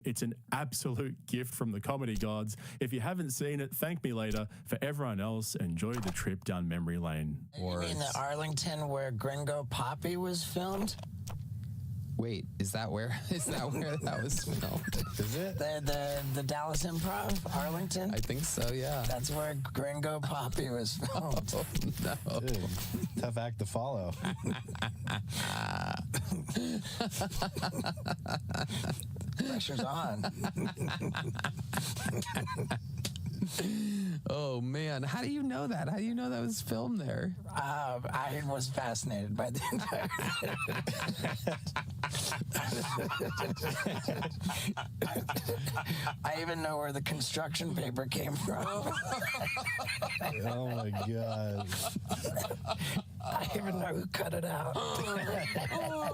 It's an absolute gift from the comedy gods. If you haven't seen it, thank me later. For everyone else, enjoy the trip down memory lane. You mean the Arlington where Gringo Poppy was filmed? Wait, is that where that was filmed? Is it? The Dallas Improv, Arlington? I think so, yeah. That's where Gringo Poppy was filmed. Oh, no. Dude, tough act to follow. Pressure's on. Oh, man. How do you know that? How do you know that was filmed there? I was fascinated by the entire I even know where the construction paper came from. Oh, my God. I even know who cut it out. Oh,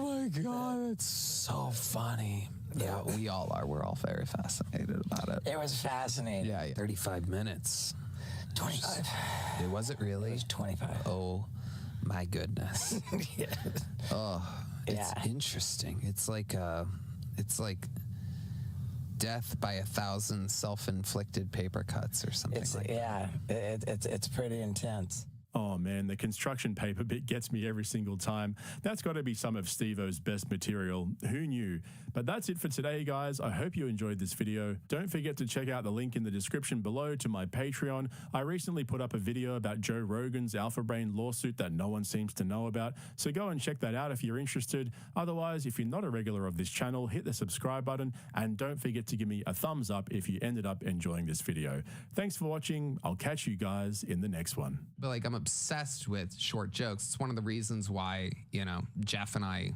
my God. It's so funny. Yeah, we all are. We're all very fascinated about it. It was fascinating. Yeah, 35 minutes. 25. Was it really? It was 25. Oh, my goodness. Yeah. Oh, it's Yeah. interesting. It's like death by 1,000 self-inflicted paper cuts or something like that. Yeah, it's pretty intense. Oh man, the construction paper bit gets me every single time. That's got to be some of Steve-O's best material. Who knew? But that's it for today, guys. I hope you enjoyed this video. Don't forget to check out the link in the description below to my Patreon. I recently put up a video about Joe Rogan's Alpha Brain lawsuit that no one seems to know about, so go and check that out if you're interested. Otherwise, if you're not a regular of this channel, hit the subscribe button and don't forget to give me a thumbs up if you ended up enjoying this video. Thanks for watching. I'll catch you guys in the next one. But like, I'm obsessed with short jokes. It's one of the reasons why, Jeff and I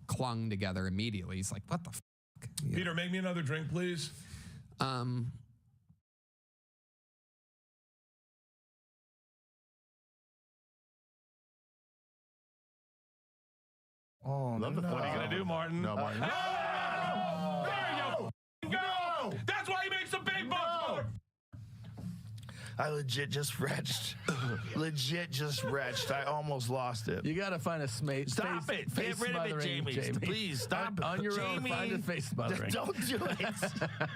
clung together immediately. He's like, what the fuck? Peter, make me another drink, please. Oh, Love the What are you going to do, Martin? No, Martin. No! There you go! That's why he makes the big bucks, mother. I legit just retched. I almost lost it. You gotta find a space. Stop it! Get rid of it, Jamie. Please stop. On your own, Jamie. find a face smothering. Don't do it.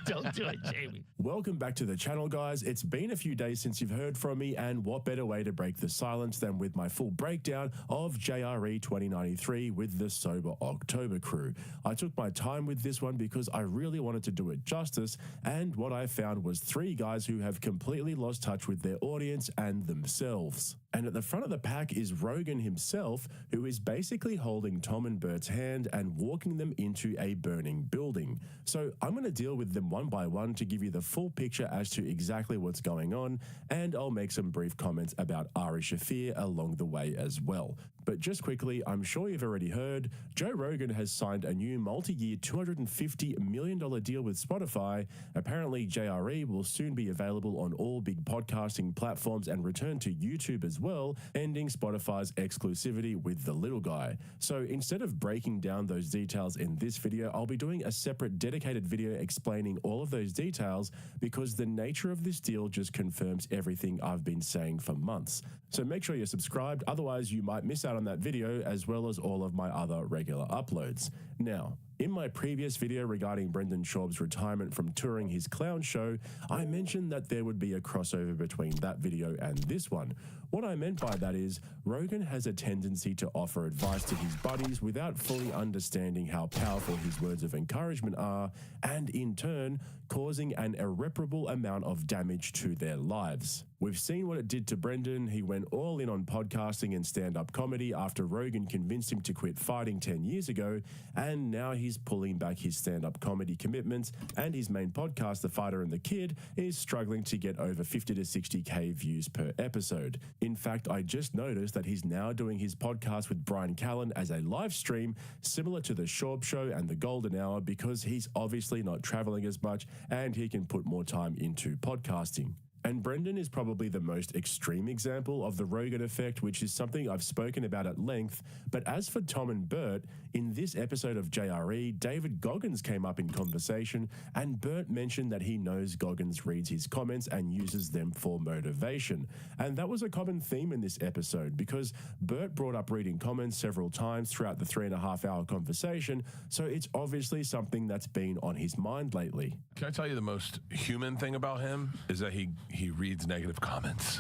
Don't do it, Jamie. Welcome back to the channel, guys. It's been a few days since you've heard from me, and what better way to break the silence than with my full breakdown of JRE 2093 with the Sober October crew. I took my time with this one because I really wanted to do it justice, and what I found was 3 guys who have completely lost touch with their audience and themselves. And at the front of the pack is Rogan himself, who is basically holding Tom and Bert's hand and walking them into a burning building. So I'm going to deal with them one by one to give you the full picture as to exactly what's going on, and I'll make some brief comments about Ari Shaffir along the way as well. But just quickly, I'm sure you've already heard, Joe Rogan has signed a new multi-year $250 million deal with Spotify. Apparently, JRE will soon be available on all big podcasting platforms and return to YouTube as well, ending Spotify's exclusivity with the little guy. So instead of breaking down those details in this video, I'll be doing a separate dedicated video explaining all of those details because the nature of this deal just confirms everything I've been saying for months. So make sure you're subscribed, otherwise you might miss out on that video as well as all of my other regular uploads. Now, in my previous video regarding Brendan Schaub's retirement from touring his clown show, I mentioned that there would be a crossover between that video and this one. What I meant by that is, Rogan has a tendency to offer advice to his buddies without fully understanding how powerful his words of encouragement are, and in turn, causing an irreparable amount of damage to their lives. We've seen what it did to Brendan. He went all in on podcasting and stand-up comedy after Rogan convinced him to quit fighting 10 years ago, and now he's pulling back his stand-up comedy commitments, and his main podcast, The Fighter and the Kid, is struggling to get over 50 to 60k views per episode. In fact, I just noticed that he's now doing his podcast with Brian Callen as a live stream, similar to The Schaub Show and The Golden Hour, because he's obviously not traveling as much and he can put more time into podcasting. And Brendan is probably the most extreme example of the Rogan effect, which is something I've spoken about at length. But as for Tom and Bert, in this episode of JRE, David Goggins came up in conversation, and Bert mentioned that he knows Goggins reads his comments and uses them for motivation. And that was a common theme in this episode, because Bert brought up reading comments several times throughout the 3.5-hour conversation, so it's obviously something that's been on his mind lately. Can I tell you the most human thing about him is that he reads negative comments.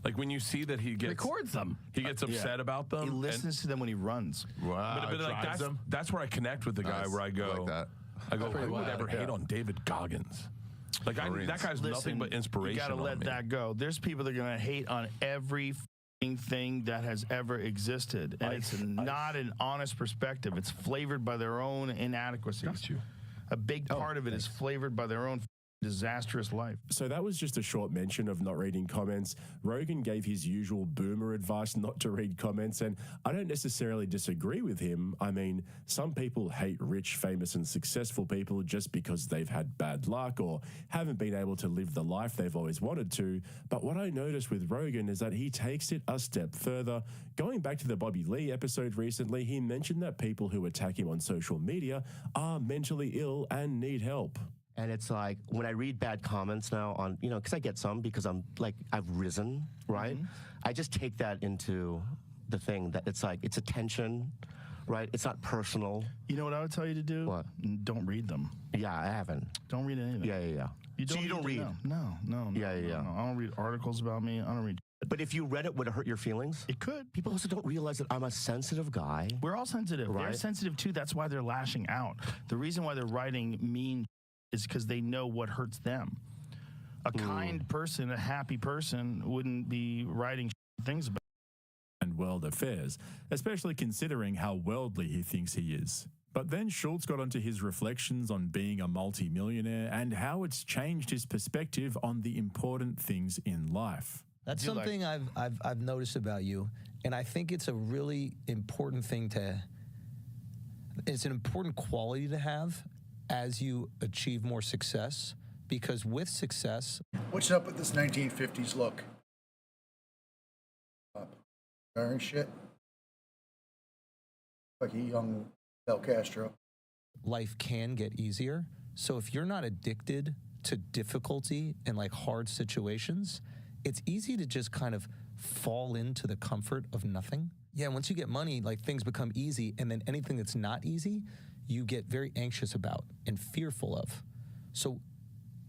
Like when you see that he records them. He gets upset about them. He listens to them when he runs. Wow, but like that's where I connect with the guy. Where I go, I like that. I go, who would ever hate on David Goggins? Like that guy's nothing but inspiration. You gotta let that go. There's people that are gonna hate on every thing that has ever existed, and it's not an honest perspective. It's flavored by their own inadequacies. Got you. A big part of it is flavored by their own disastrous life. So that was just a short mention of not reading comments. Rogan gave his usual boomer advice not to read comments, and I don't necessarily disagree with him. I mean, some people hate rich, famous, and successful people just because they've had bad luck or haven't been able to live the life they've always wanted to. But what I noticed with Rogan is that he takes it a step further. Going back to the Bobby Lee episode recently, he mentioned that people who attack him on social media are mentally ill and need help. And it's like, when I read bad comments now on, because I get some because I'm like, I've risen, right? I just take that into the thing that it's like, it's attention, right? It's not personal. You know what I would tell you to do? What? Don't read them. Yeah, I haven't. Don't read anything. Yeah. You don't read? No. Yeah. No. I don't read articles about me. I don't read. But if you read it, would it hurt your feelings? It could. People also don't realize that I'm a sensitive guy. We're all sensitive. Right? They're sensitive too. That's why they're lashing out. The reason why they're writing mean is because they know what hurts them. A kind person, a happy person, wouldn't be writing things about and world affairs, especially considering how worldly he thinks he is. But then Schultz got onto his reflections on being a multi-millionaire and how it's changed his perspective on the important things in life. That's something I've noticed about you, and I think it's a really important thing it's an important quality to have as you achieve more success, because with success... What's up with this 1950s look? Wearing shit? Like a young Del Castro. Life can get easier. So if you're not addicted to difficulty and like hard situations, it's easy to just kind of fall into the comfort of nothing. Yeah, once you get money, like things become easy, and then anything that's not easy, you get very anxious about and fearful of. So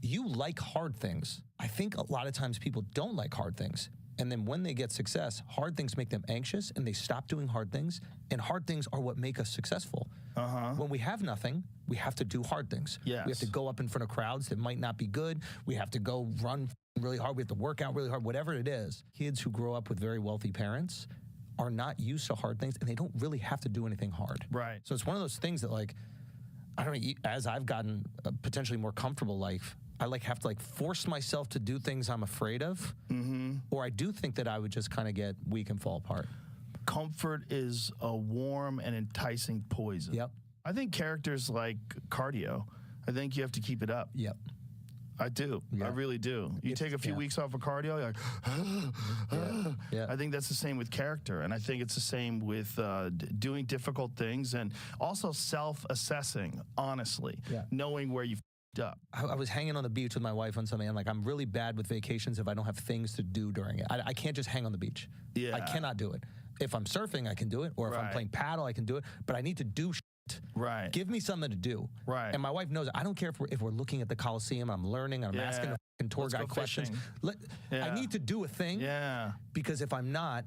you like hard things. I think a lot of times people don't like hard things. And then when they get success, hard things make them anxious and they stop doing hard things. And hard things are what make us successful. When we have nothing, we have to do hard things. Yes. We have to go up in front of crowds that might not be good. We have to go run really hard. We have to work out really hard, whatever it is. Kids who grow up with very wealthy parents are not used to hard things, and they don't really have to do anything hard. Right. So it's one of those things that, like, I don't know, as I've gotten a potentially more comfortable life, I have to force myself to do things I'm afraid of, or I do think that I would just kind of get weak and fall apart. Comfort is a warm and enticing poison. Yep. I think characters like cardio. I think you have to keep it up. Yep. I do. Yeah. I really do. You take a few weeks off of cardio, you're like, Yeah. I think that's the same with character. And I think it's the same with doing difficult things and also self-assessing, honestly, knowing where you f***ed up. I was hanging on the beach with my wife on something. I'm really bad with vacations if I don't have things to do during it. I can't just hang on the beach. Yeah. I cannot do it. If I'm surfing, I can do it. Or if I'm playing paddle, I can do it. But I need to do shit. Right. Give me something to do. Right. And my wife knows I don't care if we're looking at the Coliseum, I'm learning, I'm asking a fucking tour guide questions. I need to do a thing. Yeah. Because if I'm not,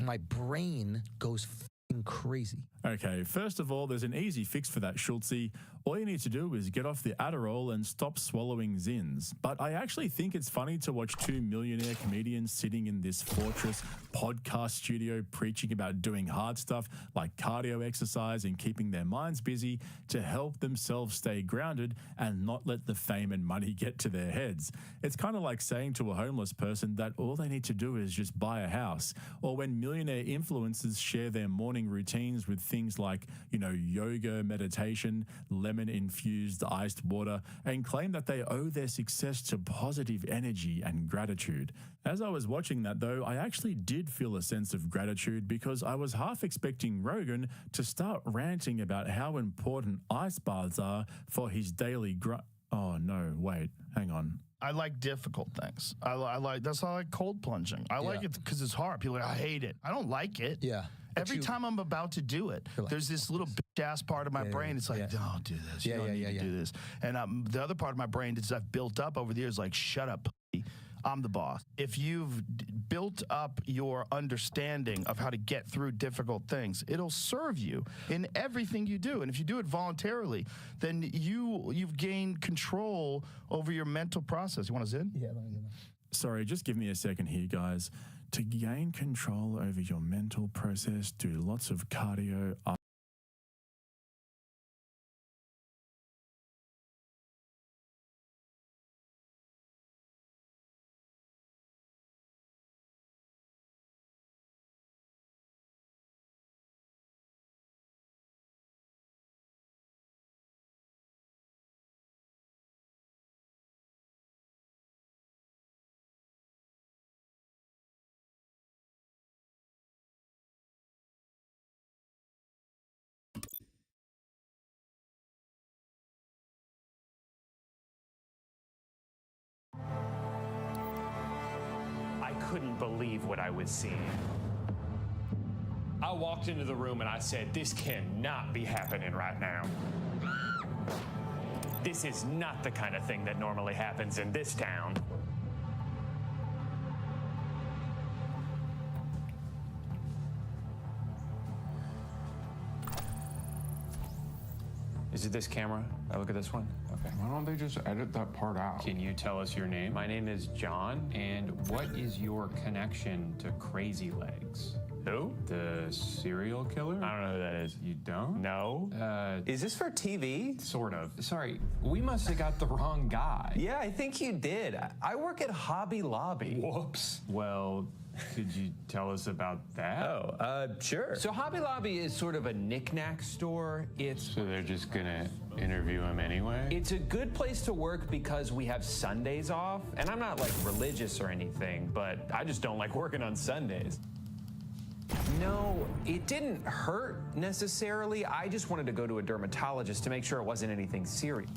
my brain goes fucking crazy. Okay, first of all, there's an easy fix for that, Schultzy. All you need to do is get off the Adderall and stop swallowing Zins. But I actually think it's funny to watch two millionaire comedians sitting in this fortress podcast studio preaching about doing hard stuff like cardio exercise and keeping their minds busy to help themselves stay grounded and not let the fame and money get to their heads. It's kind of like saying to a homeless person that all they need to do is just buy a house. Or when millionaire influencers share their morning routines with things like, yoga, meditation, lemon-infused iced water, and claim that they owe their success to positive energy and gratitude. As I was watching that, though, I actually did feel a sense of gratitude because I was half expecting Rogan to start ranting about how important ice baths are for his daily Oh, no, wait, hang on. I like difficult things. I like that's why I like cold plunging. I like it because it's hard. People are like, I hate it. I don't like it. Yeah. Every time I'm about to do it, like, there's this little bitch ass part of my brain. It's like, don't do this. You don't need to do this. And the other part of my brain that I've built up over the years, like, shut up, pussy. I'm the boss. If you've built up your understanding of how to get through difficult things, it'll serve you in everything you do. And if you do it voluntarily, then you've gained control over your mental process. You want to zin? Yeah. Sorry, just give me a second here, guys. To gain control over your mental process, do lots of cardio. I couldn't believe what I was seeing. I walked into the room and I said, this cannot be happening right now. This is not the kind of thing that normally happens in this town. Is it this camera? I look at this one? Okay. Why don't they just edit that part out? Can you tell us your name? My name is John, and what is your connection to Crazy Legs? Who? The serial killer? I don't know who that is. You don't? No. Is this for TV? Sort of. Sorry, we must have got the wrong guy. Yeah, I think you did. I work at Hobby Lobby. Whoops. Well, could you tell us about that? Oh, sure. So Hobby Lobby is sort of a knick-knack store. So they're just gonna interview him anyway? It's a good place to work because we have Sundays off. And I'm not like religious or anything, but I just don't like working on Sundays. No, it didn't hurt necessarily. I just wanted to go to a dermatologist to make sure it wasn't anything serious.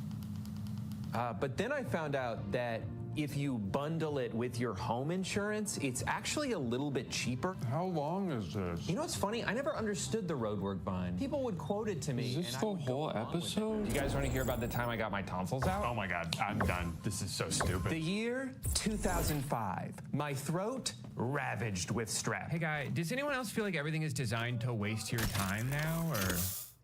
But then I found out that if you bundle it with your home insurance, it's actually a little bit cheaper. How long is this? You know what's funny? I never understood the roadwork bind. People would quote it to me. Is this the whole episode? You guys want to hear about the time I got my tonsils out? Oh my God, I'm done. This is so stupid. The year 2005. My throat ravaged with strep. Hey guy, does anyone else feel like everything is designed to waste your time now, or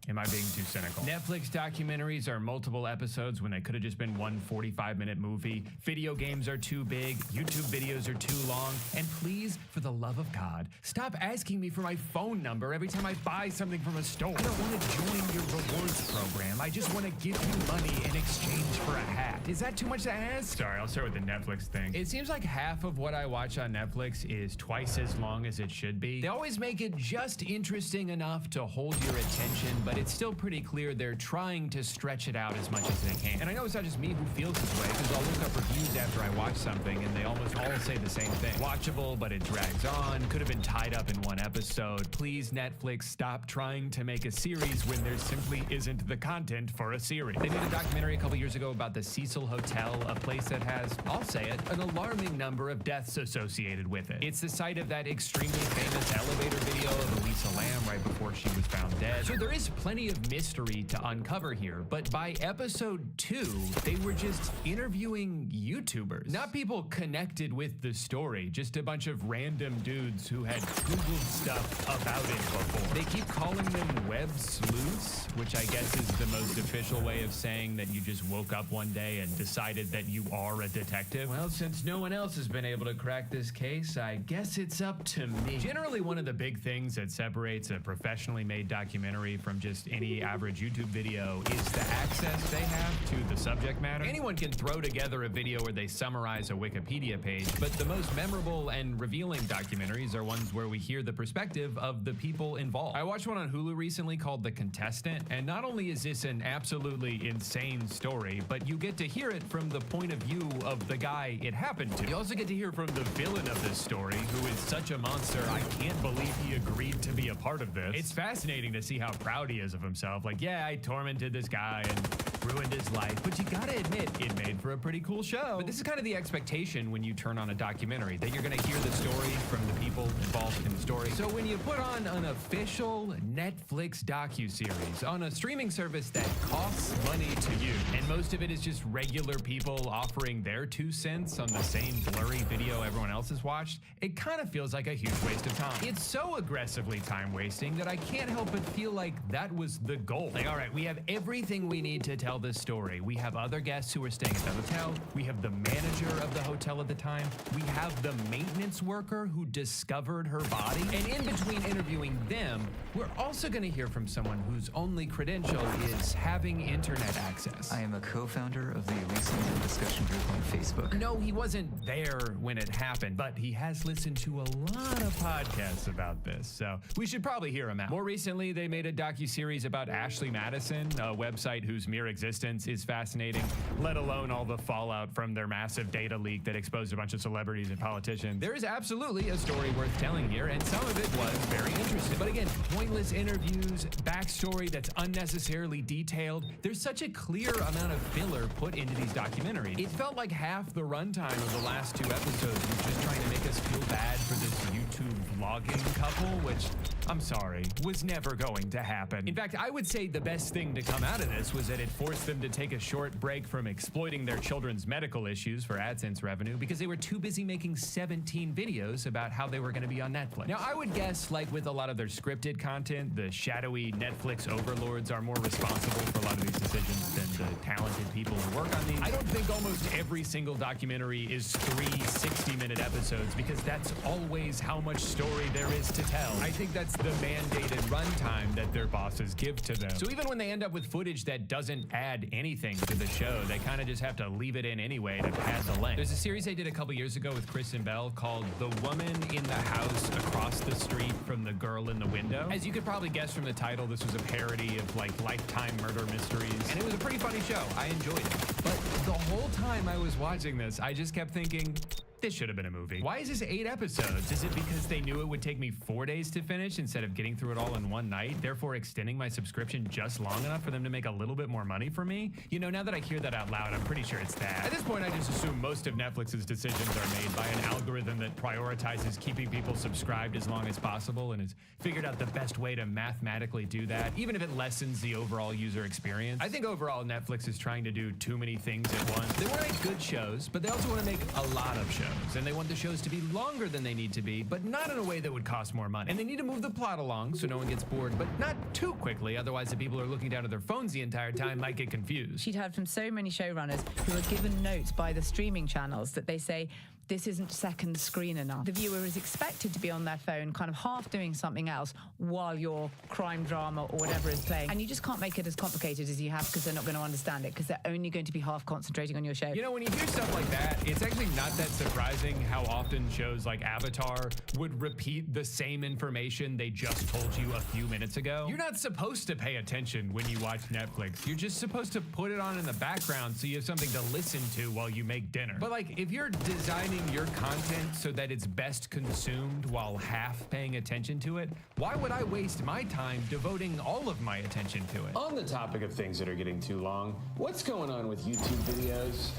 am I being too cynical? Netflix documentaries are multiple episodes when they could have just been one 45-minute movie. Video games are too big. YouTube videos are too long. And please, for the love of God, stop asking me for my phone number every time I buy something from a store. I don't want to join your rewards program. I just want to give you money in exchange for a hat. Is that too much to ask? Sorry, I'll start with the Netflix thing. It seems like half of what I watch on Netflix is twice as long as it should be. They always make it just interesting enough to hold your attention, but it's still pretty clear they're trying to stretch it out as much as they can. And I know it's not just me who feels this way, because I'll look up reviews after I watch something and they almost all say the same thing. Watchable, but it drags on, could have been tied up in one episode. Please, Netflix, stop trying to make a series when there simply isn't the content for a series. They did a documentary a couple years ago about the Cecil Hotel, a place that has, I'll say it, an alarming number of deaths associated with it. It's the site of that extremely famous elevator video of Elisa Lam right before she was found dead. So there is plenty of mystery to uncover here, but by episode 2, they were just interviewing YouTubers. Not people connected with the story, just a bunch of random dudes who had Googled stuff about it before. They keep calling them web sleuths, which I guess is the most official way of saying that you just woke up one day and decided that you are a detective. Well, since no one else has been able to crack this case, I guess it's up to me. Generally, one of the big things that separates a professionally made documentary from just just any average YouTube video is the access they have to the subject matter. Anyone can throw together a video where they summarize a Wikipedia page, but the most memorable and revealing documentaries are ones where we hear the perspective of the people involved. I watched one on Hulu recently called The Contestant, and not only is this an absolutely insane story, but you get to hear it from the point of view of the guy it happened to. You also get to hear from the villain of this story, who is such a monster, I can't believe he agreed to be a part of this. It's fascinating to see how proud he is of himself. Like, yeah, I tormented this guy and ruined his life, but you gotta admit, it made for a pretty cool show. But this is kind of the expectation when you turn on a documentary, that you're gonna hear the story from the people involved in the story. So when you put on an official Netflix docuseries on a streaming service that costs money to you, and most of it is just regular people offering their 2 cents on the same blurry video everyone else has watched, it kind of feels like a huge waste of time. It's so aggressively time-wasting that I can't help but feel like that was the goal. Like, all right, we have everything we need to tell this story. We have other guests who are staying at the hotel. We have the manager of the hotel at the time. We have the maintenance worker who discovered her body. And in between interviewing them, we're also going to hear from someone whose only credential is having internet access. I am a co-founder of the Elysium discussion group on Facebook. No, he wasn't there when it happened, but he has listened to a lot of podcasts about this, so we should probably hear him out. More recently, they made a docuseries about Ashley Madison, a website whose mere existence is fascinating, let alone all the fallout from their massive data leak that exposed a bunch of celebrities and politicians. There is absolutely a story worth telling here, and some of it was very interesting. But again, pointless interviews, backstory that's unnecessarily detailed. There's such a clear amount of filler put into these documentaries. It felt like half the runtime of the last 2 episodes was just trying to make us feel bad for this YouTube vlogging couple, which, I'm sorry, was never going to happen. In fact, I would say the best thing to come out of this was that it forced them to take a short break from exploiting their children's medical issues for AdSense revenue because they were too busy making 17 videos about how they were going to be on Netflix. Now, I would guess, like with a lot of their scripted content, the shadowy Netflix overlords are more responsible for a lot of these decisions than the talented people who work on these. I don't think almost every single documentary is 3 60-minute episodes because that's always how much story there is to tell. I think that's the mandated runtime that their bosses give to them. So even when they end up with footage that doesn't add anything to the show, they kind of just have to leave it in anyway to pad the length. There's a series they did a couple years ago with Kristen Bell called The Woman in the House Across the Street from the Girl in the Window. As you could probably guess from the title, this was a parody of like Lifetime murder mysteries, and it was a pretty funny show. I enjoyed it. But the whole time I was watching this, I just kept thinking, this should have been a movie. Why is this 8 episodes? Is it because they knew it would take me 4 days to finish instead of getting through it all in one night, therefore extending my subscription just long enough for them to make a little bit more money for me? You know, now that I hear that out loud, I'm pretty sure it's that. At this point, I just assume most of Netflix's decisions are made by an algorithm that prioritizes keeping people subscribed as long as possible and has figured out the best way to mathematically do that, even if it lessens the overall user experience. I think overall Netflix is trying to do too many things at once. They want to make good shows, but they also want to make a lot of shows. And they want the shows to be longer than they need to be, but not in a way that would cost more money. And they need to move the plot along so no one gets bored, but not too quickly, otherwise the people who are looking down at their phones the entire time might get confused. She'd heard from so many showrunners who are given notes by the streaming channels that they say, this isn't second screen enough. The viewer is expected to be on their phone, kind of half doing something else while your crime drama or whatever is playing. And you just can't make it as complicated as you have because they're not going to understand it because they're only going to be half concentrating on your show. You know, when you hear stuff like that, it's actually not that surprising how often shows like Avatar would repeat the same information they just told you a few minutes ago. You're not supposed to pay attention when you watch Netflix. You're just supposed to put it on in the background so you have something to listen to while you make dinner. But like, if you're designing your content so that it's best consumed while half paying attention to it, why would I waste my time devoting all of my attention to it? On the topic of things that are getting too long, what's going on with YouTube videos?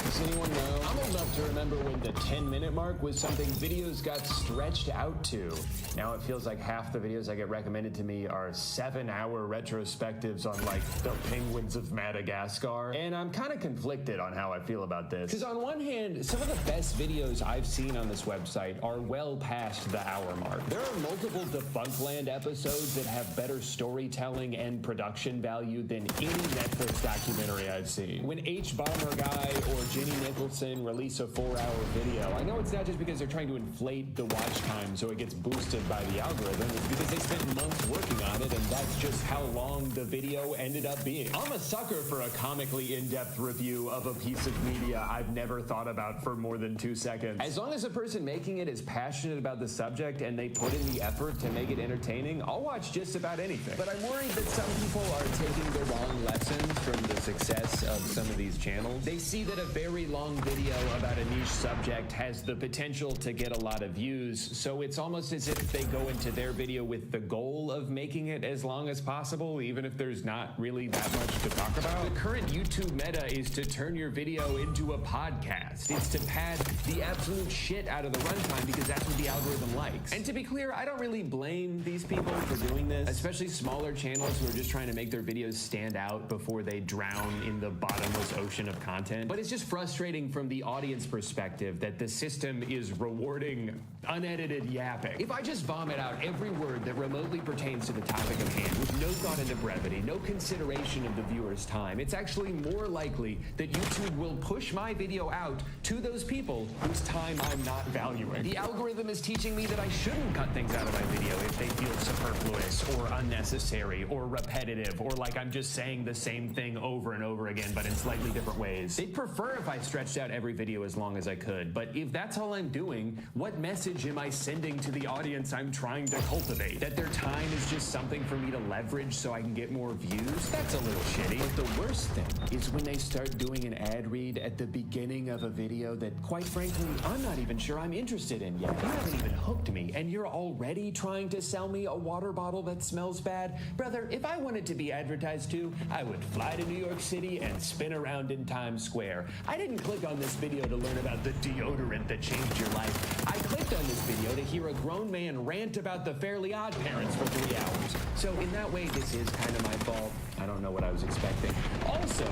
Does anyone know? I'm old enough to remember when the 10-minute mark was something videos got stretched out to. Now it feels like half the videos I get recommended to me are 7-hour retrospectives on like the penguins of Madagascar. And I'm kind of conflicted on how I feel about this. Because on one hand, some of the best videos I've seen on this website are well past the hour mark. There are multiple Debunkland episodes that have better storytelling and production value than any Netflix documentary I've seen. When H. Bomber Guy or Jenny Nicholson release a 4-hour video. I know it's not just because they're trying to inflate the watch time so it gets boosted by the algorithm. It's because they spent months working on it, and that's just how long the video ended up being. I'm a sucker for a comically in-depth review of a piece of media I've never thought about for more than 2 seconds. As long as the person making it is passionate about the subject and they put in the effort to make it entertaining, I'll watch just about anything. But I'm worried that some people are taking the wrong lessons from the success of some of these channels. They see that a very long video about a niche subject has the potential to get a lot of views, so it's almost as if they go into their video with the goal of making it as long as possible, even if there's not really that much to talk about. The current YouTube meta is to turn your video into a podcast. It's to pad the absolute shit out of the runtime because that's what the algorithm likes. And to be clear, I don't really blame these people for doing this, especially smaller channels who are just trying to make their videos stand out before they drown in the bottomless ocean of content. But it's just frustrating from the audience perspective that the system is rewarding unedited yapping. If I just vomit out every word that remotely pertains to the topic at hand with no thought into brevity, no consideration of the viewer's time, it's actually more likely that YouTube will push my video out to those people whose time I'm not valuing. The algorithm is teaching me that I shouldn't cut things out of my video if they feel superfluous or unnecessary or repetitive or like I'm just saying the same thing over and over again but in slightly different ways. They'd prefer if I stretched out every video as long as I could, but if that's all I'm doing, what message am I sending to the audience I'm trying to cultivate? That their time is just something for me to leverage so I can get more views? That's a little shitty. But the worst thing is when they start doing an ad read at the beginning of a video that, quite frankly, I'm not even sure I'm interested in yet. You haven't even hooked me, and you're already trying to sell me a water bottle that smells bad? Brother, if I wanted to be advertised to, I would fly to New York City and spin around in Times Square. I didn't click on this video to learn about the deodorant that changed your life. I clicked on this video to hear a grown man rant about the Fairly Odd Parents for 3 hours. So in that way, this is kind of my fault. I don't know what I was expecting. Also,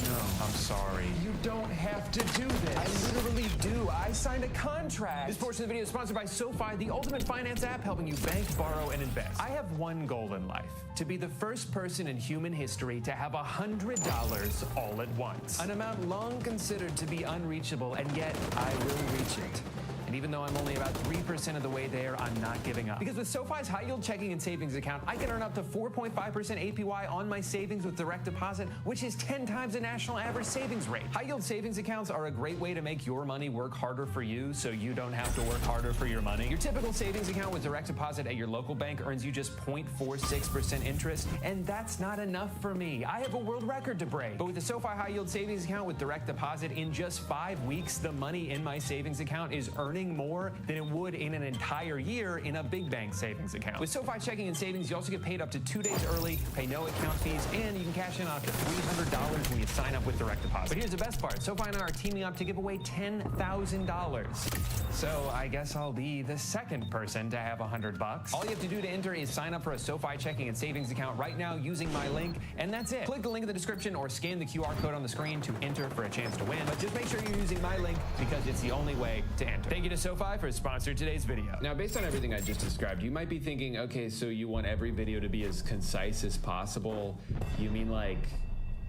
no, I'm sorry. You don't have to do this. I literally do. I signed a contract. This portion of the video is sponsored by SoFi, the ultimate finance app helping you bank, borrow, and invest. I have one goal in life: to be the first person in human history to have $100 all at once. An amount long considered to be unreachable, and yet I will reach it. And even though I'm only about 3% of the way there, I'm not giving up. Because with SoFi's high yield checking and savings account, I can earn up to 4.5% APY on my savings with direct deposit, which is 10 times the national average savings rate. High yield savings accounts are a great way to make your money work harder for you so you don't have to work harder for your money. Your typical savings account with direct deposit at your local bank earns you just 0.46% interest, and that's not enough for me. I have a world record to break. But with the SoFi high yield savings account with direct deposit, in just 5 weeks, the money in my savings account is earning more than it would in an entire year in a big bank savings account. With SoFi checking and savings, you also get paid up to 2 days early, pay no account fees, and you can cash in up to $300 when you sign up with direct deposit. But here's the best part. SoFi and I are teaming up to give away $10,000. So I guess I'll be the second person to have $100. All you have to do to enter is sign up for a SoFi checking and savings account right now using my link, and that's it. Click the link in the description or scan the QR code on the screen to enter for a chance to win. But just make sure you're using my link because it's the only way to enter. Thank you to SoFi for sponsoring today's video. Now, based on everything I just described, you might be thinking, okay, so you want every video to be as concise as possible. You mean like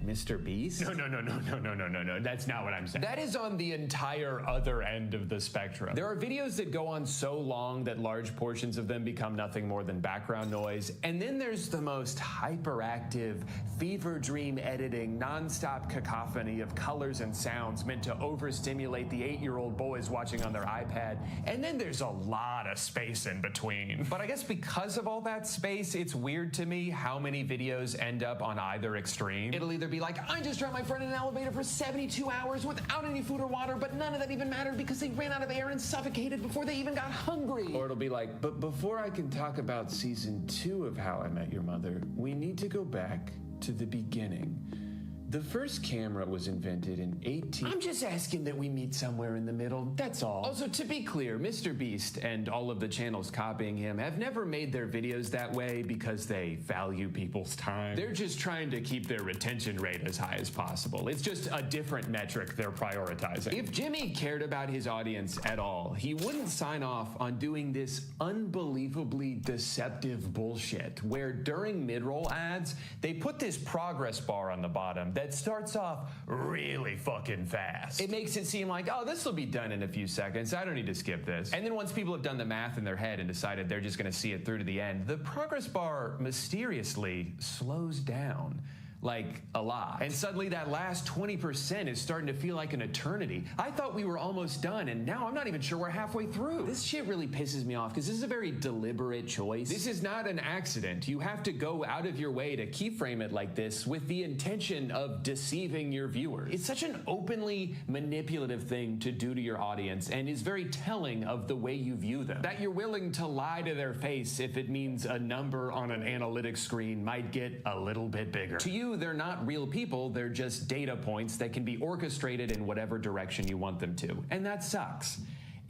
Mr. Beast? No. That's not what I'm saying. That is on the entire other end of the spectrum. There are videos that go on so long that large portions of them become nothing more than background noise. And then there's the most hyperactive, fever dream editing, nonstop cacophony of colors and sounds meant to overstimulate the 8-year-old boys watching on their iPad. And then there's a lot of space in between. But I guess because of all that space, it's weird to me how many videos end up on either extreme. It'll either be like, I just dropped my friend in an elevator for 72 hours without any food or water, but none of that even mattered because they ran out of air and suffocated before they even got hungry. Or it'll be like, but before I can talk about season 2 of How I Met Your Mother, we need to go back to the beginning. The first camera was invented in 18... I'm just asking that we meet somewhere in the middle, that's all. Also, to be clear, Mr. Beast and all of the channels copying him have never made their videos that way because they value people's time. They're just trying to keep their retention rate as high as possible. It's just a different metric they're prioritizing. If Jimmy cared about his audience at all, he wouldn't sign off on doing this unbelievably deceptive bullshit where during mid-roll ads, they put this progress bar on the bottom that starts off really fucking fast. It makes it seem like, oh, this will be done in a few seconds. I don't need to skip this. And then once people have done the math in their head and decided they're just gonna see it through to the end, the progress bar mysteriously slows down. Like a lot. And suddenly that last 20% is starting to feel like an eternity. I thought we were almost done, and now I'm not even sure we're halfway through. This shit really pisses me off because this is a very deliberate choice. This is not an accident. You have to go out of your way to keyframe it like this with the intention of deceiving your viewers. It's such an openly manipulative thing to do to your audience and is very telling of the way you view them. That you're willing to lie to their face if it means a number on an analytics screen might get a little bit bigger. To you, they're not real people, they're just data points that can be orchestrated in whatever direction you want them to. And that sucks.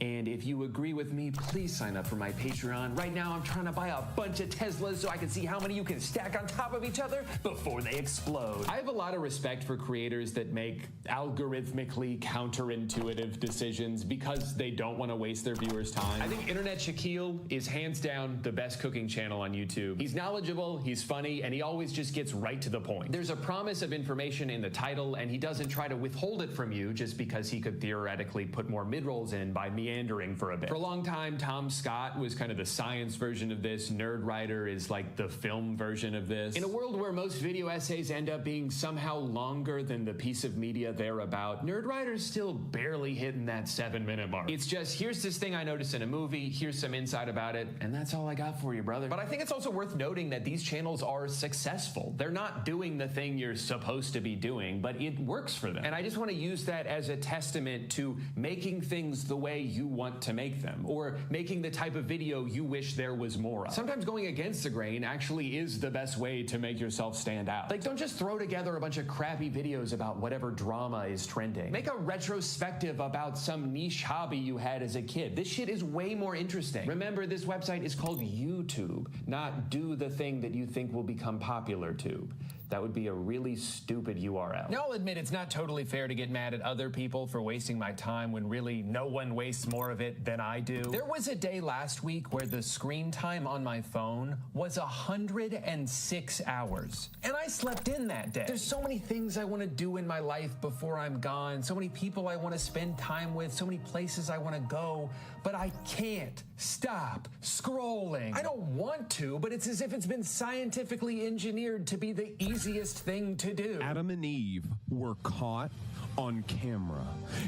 And if you agree with me, please sign up for my Patreon. Right now, I'm trying to buy a bunch of Teslas so I can see how many you can stack on top of each other before they explode. I have a lot of respect for creators that make algorithmically counterintuitive decisions because they don't want to waste their viewers' time. I think Internet Shaquille is hands down the best cooking channel on YouTube. He's knowledgeable, he's funny, and he always just gets right to the point. There's a promise of information in the title, and he doesn't try to withhold it from you just because he could theoretically put more mid-rolls in by meandering for a bit. For a long time, Tom Scott was kind of the science version of this. Nerd Writer is like the film version of this. In a world where most video essays end up being somehow longer than the piece of media they're about, Nerd Writer's still barely hitting that 7-minute mark. It's just, here's this thing I noticed in a movie, here's some insight about it, and that's all I got for you, brother. But I think it's also worth noting that these channels are successful. They're not doing the thing you're supposed to be doing, but it works for them. And I just want to use that as a testament to making things the way you want to make them, or making the type of video you wish there was more of. Sometimes going against the grain actually is the best way to make yourself stand out. Like, don't just throw together a bunch of crappy videos about whatever drama is trending. Make a retrospective about some niche hobby you had as a kid. This shit is way more interesting. Remember, this website is called YouTube, not do the thing that you think will become popular tube. That would be a really stupid URL. Now, I'll admit it's not totally fair to get mad at other people for wasting my time when really no one wastes more of it than I do. There was a day last week where the screen time on my phone was 106 hours. And I slept in that day. There's so many things I want to do in my life before I'm gone, so many people I want to spend time with, so many places I want to go, but I can't stop scrolling. I don't want to, but it's as if it's been scientifically engineered to be the easiest thing to do. Adam and Eve were caught on camera.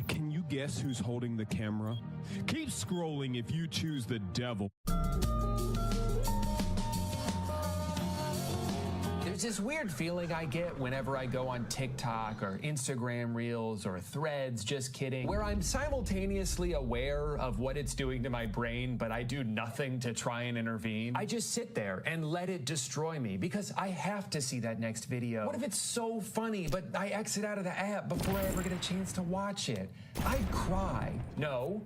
Can you guess who's holding the camera? Keep scrolling if you choose the devil. There's this weird feeling I get whenever I go on TikTok or Instagram Reels or Threads, just kidding, where I'm simultaneously aware of what it's doing to my brain, but I do nothing to try and intervene. I just sit there and let it destroy me because I have to see that next video. What if it's so funny, but I exit out of the app before I ever get a chance to watch it? I'd cry. No.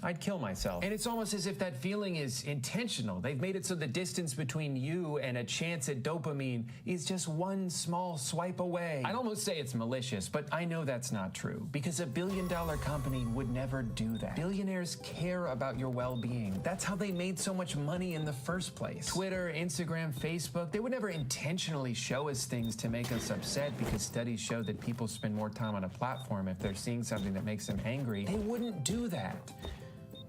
I'd kill myself. And it's almost as if that feeling is intentional. They've made it so the distance between you and a chance at dopamine is just one small swipe away. I'd almost say it's malicious, but I know that's not true because a billion-dollar company would never do that. Billionaires care about your well-being. That's how they made so much money in the first place. Twitter, Instagram, Facebook, they would never intentionally show us things to make us upset because studies show that people spend more time on a platform if they're seeing something that makes them angry. They wouldn't do that.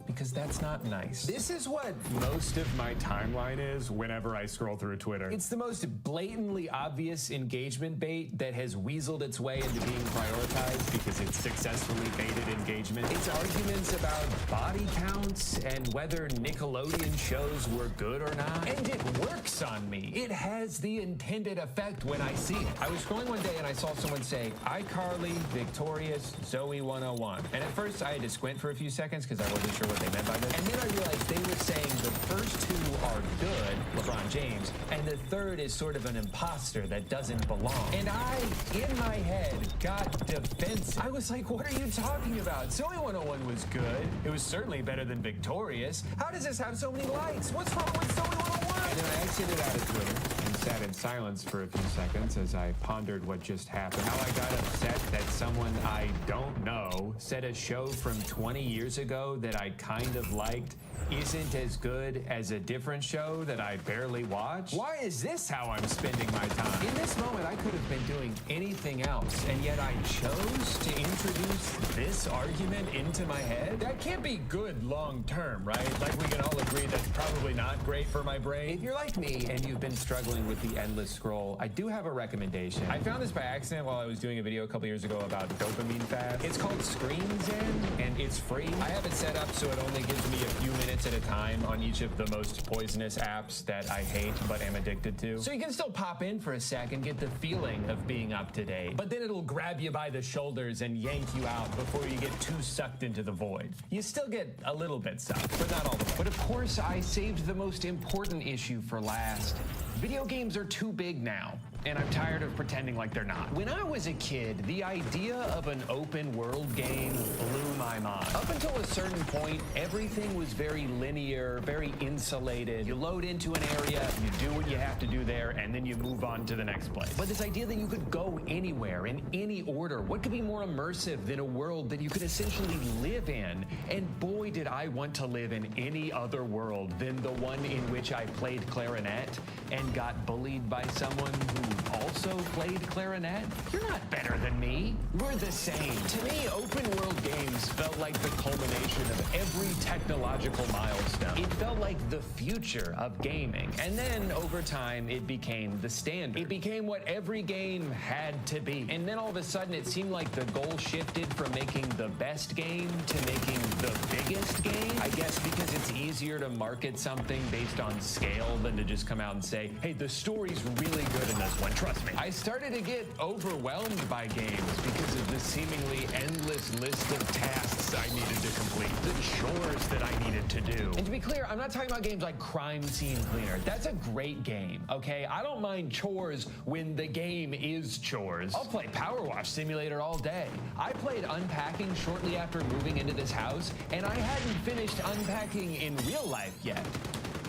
Because that's not nice. This is what most of my timeline is whenever I scroll through Twitter. It's the most blatantly obvious engagement bait that has weaseled its way into being prioritized because it's successfully baited engagement. It's arguments about body counts and whether Nickelodeon shows were good or not. And it works on me. It has the intended effect when I see it. I was scrolling one day and I saw someone say, iCarly, Victorious, Zoe 101. And at first I had to squint for a few seconds because I wasn't sure what they meant by this. And then I realized they were saying the first two are good, LeBron James, and the third is sort of an imposter that doesn't belong. And I, in my head, got defensive. I was like, what are you talking about? Zoe 101 was good. It was certainly better than Victorious. How does this have so many likes? What's wrong with Zoe 101? And then I exited out of Twitter and sat in silence for a few seconds as I pondered what just happened. How I got upset that someone I don't know said a show from 20 years ago that I kind of liked isn't as good as a different show that I barely watch. Why is this how I'm spending my time? In this moment, I could have been doing anything else, and yet I chose to introduce this argument into my head? That can't be good long term, right? Like, we can all agree that's probably not great for my brain. If you're like me and you've been struggling with the endless scroll, I do have a recommendation. I found this by accident while I was doing a video a couple years ago about dopamine fast. It's called Screen Zen, and it's free. I have it set up so it only gives me a few minutes at a time on each of the most poisonous apps that I hate but am addicted to. So you can still pop in for a sec and get the feeling of being up to date, but then it'll grab you by the shoulders and yank you out before you get too sucked into the void. You still get a little bit sucked, but not all the way. But of course, I saved the most important issue for last. Video games are too big now, and I'm tired of pretending like they're not. When I was a kid, the idea of an open world game blew my mind. Up until a certain point, everything was very linear, very insulated. You load into an area, you do what you have to do there, and then you move on to the next place. But this idea that you could go anywhere in any order, what could be more immersive than a world that you could essentially live in? And boy, did I want to live in any other world than the one in which I played clarinet and got bullied by someone who also played clarinet. You're not better than me. We're the same. To me, open world games felt like the culmination of every technological milestone. It felt like the future of gaming. And then over time, it became the standard. It became what every game had to be. And then all of a sudden, it seemed like the goal shifted from making the best game to making the biggest game. I guess because it's easier to market something based on scale than to just come out and say, hey, the story's really good in this one, trust me. I started to get overwhelmed by games because of the seemingly endless list of tasks I needed to complete, the chores that I needed to do. And to be clear, I'm not talking about games like Crime Scene Cleaner. That's a great game, okay? I don't mind chores when the game is chores. I'll play Power Wash Simulator all day. I played Unpacking shortly after moving into this house, and I hadn't finished unpacking in real life yet.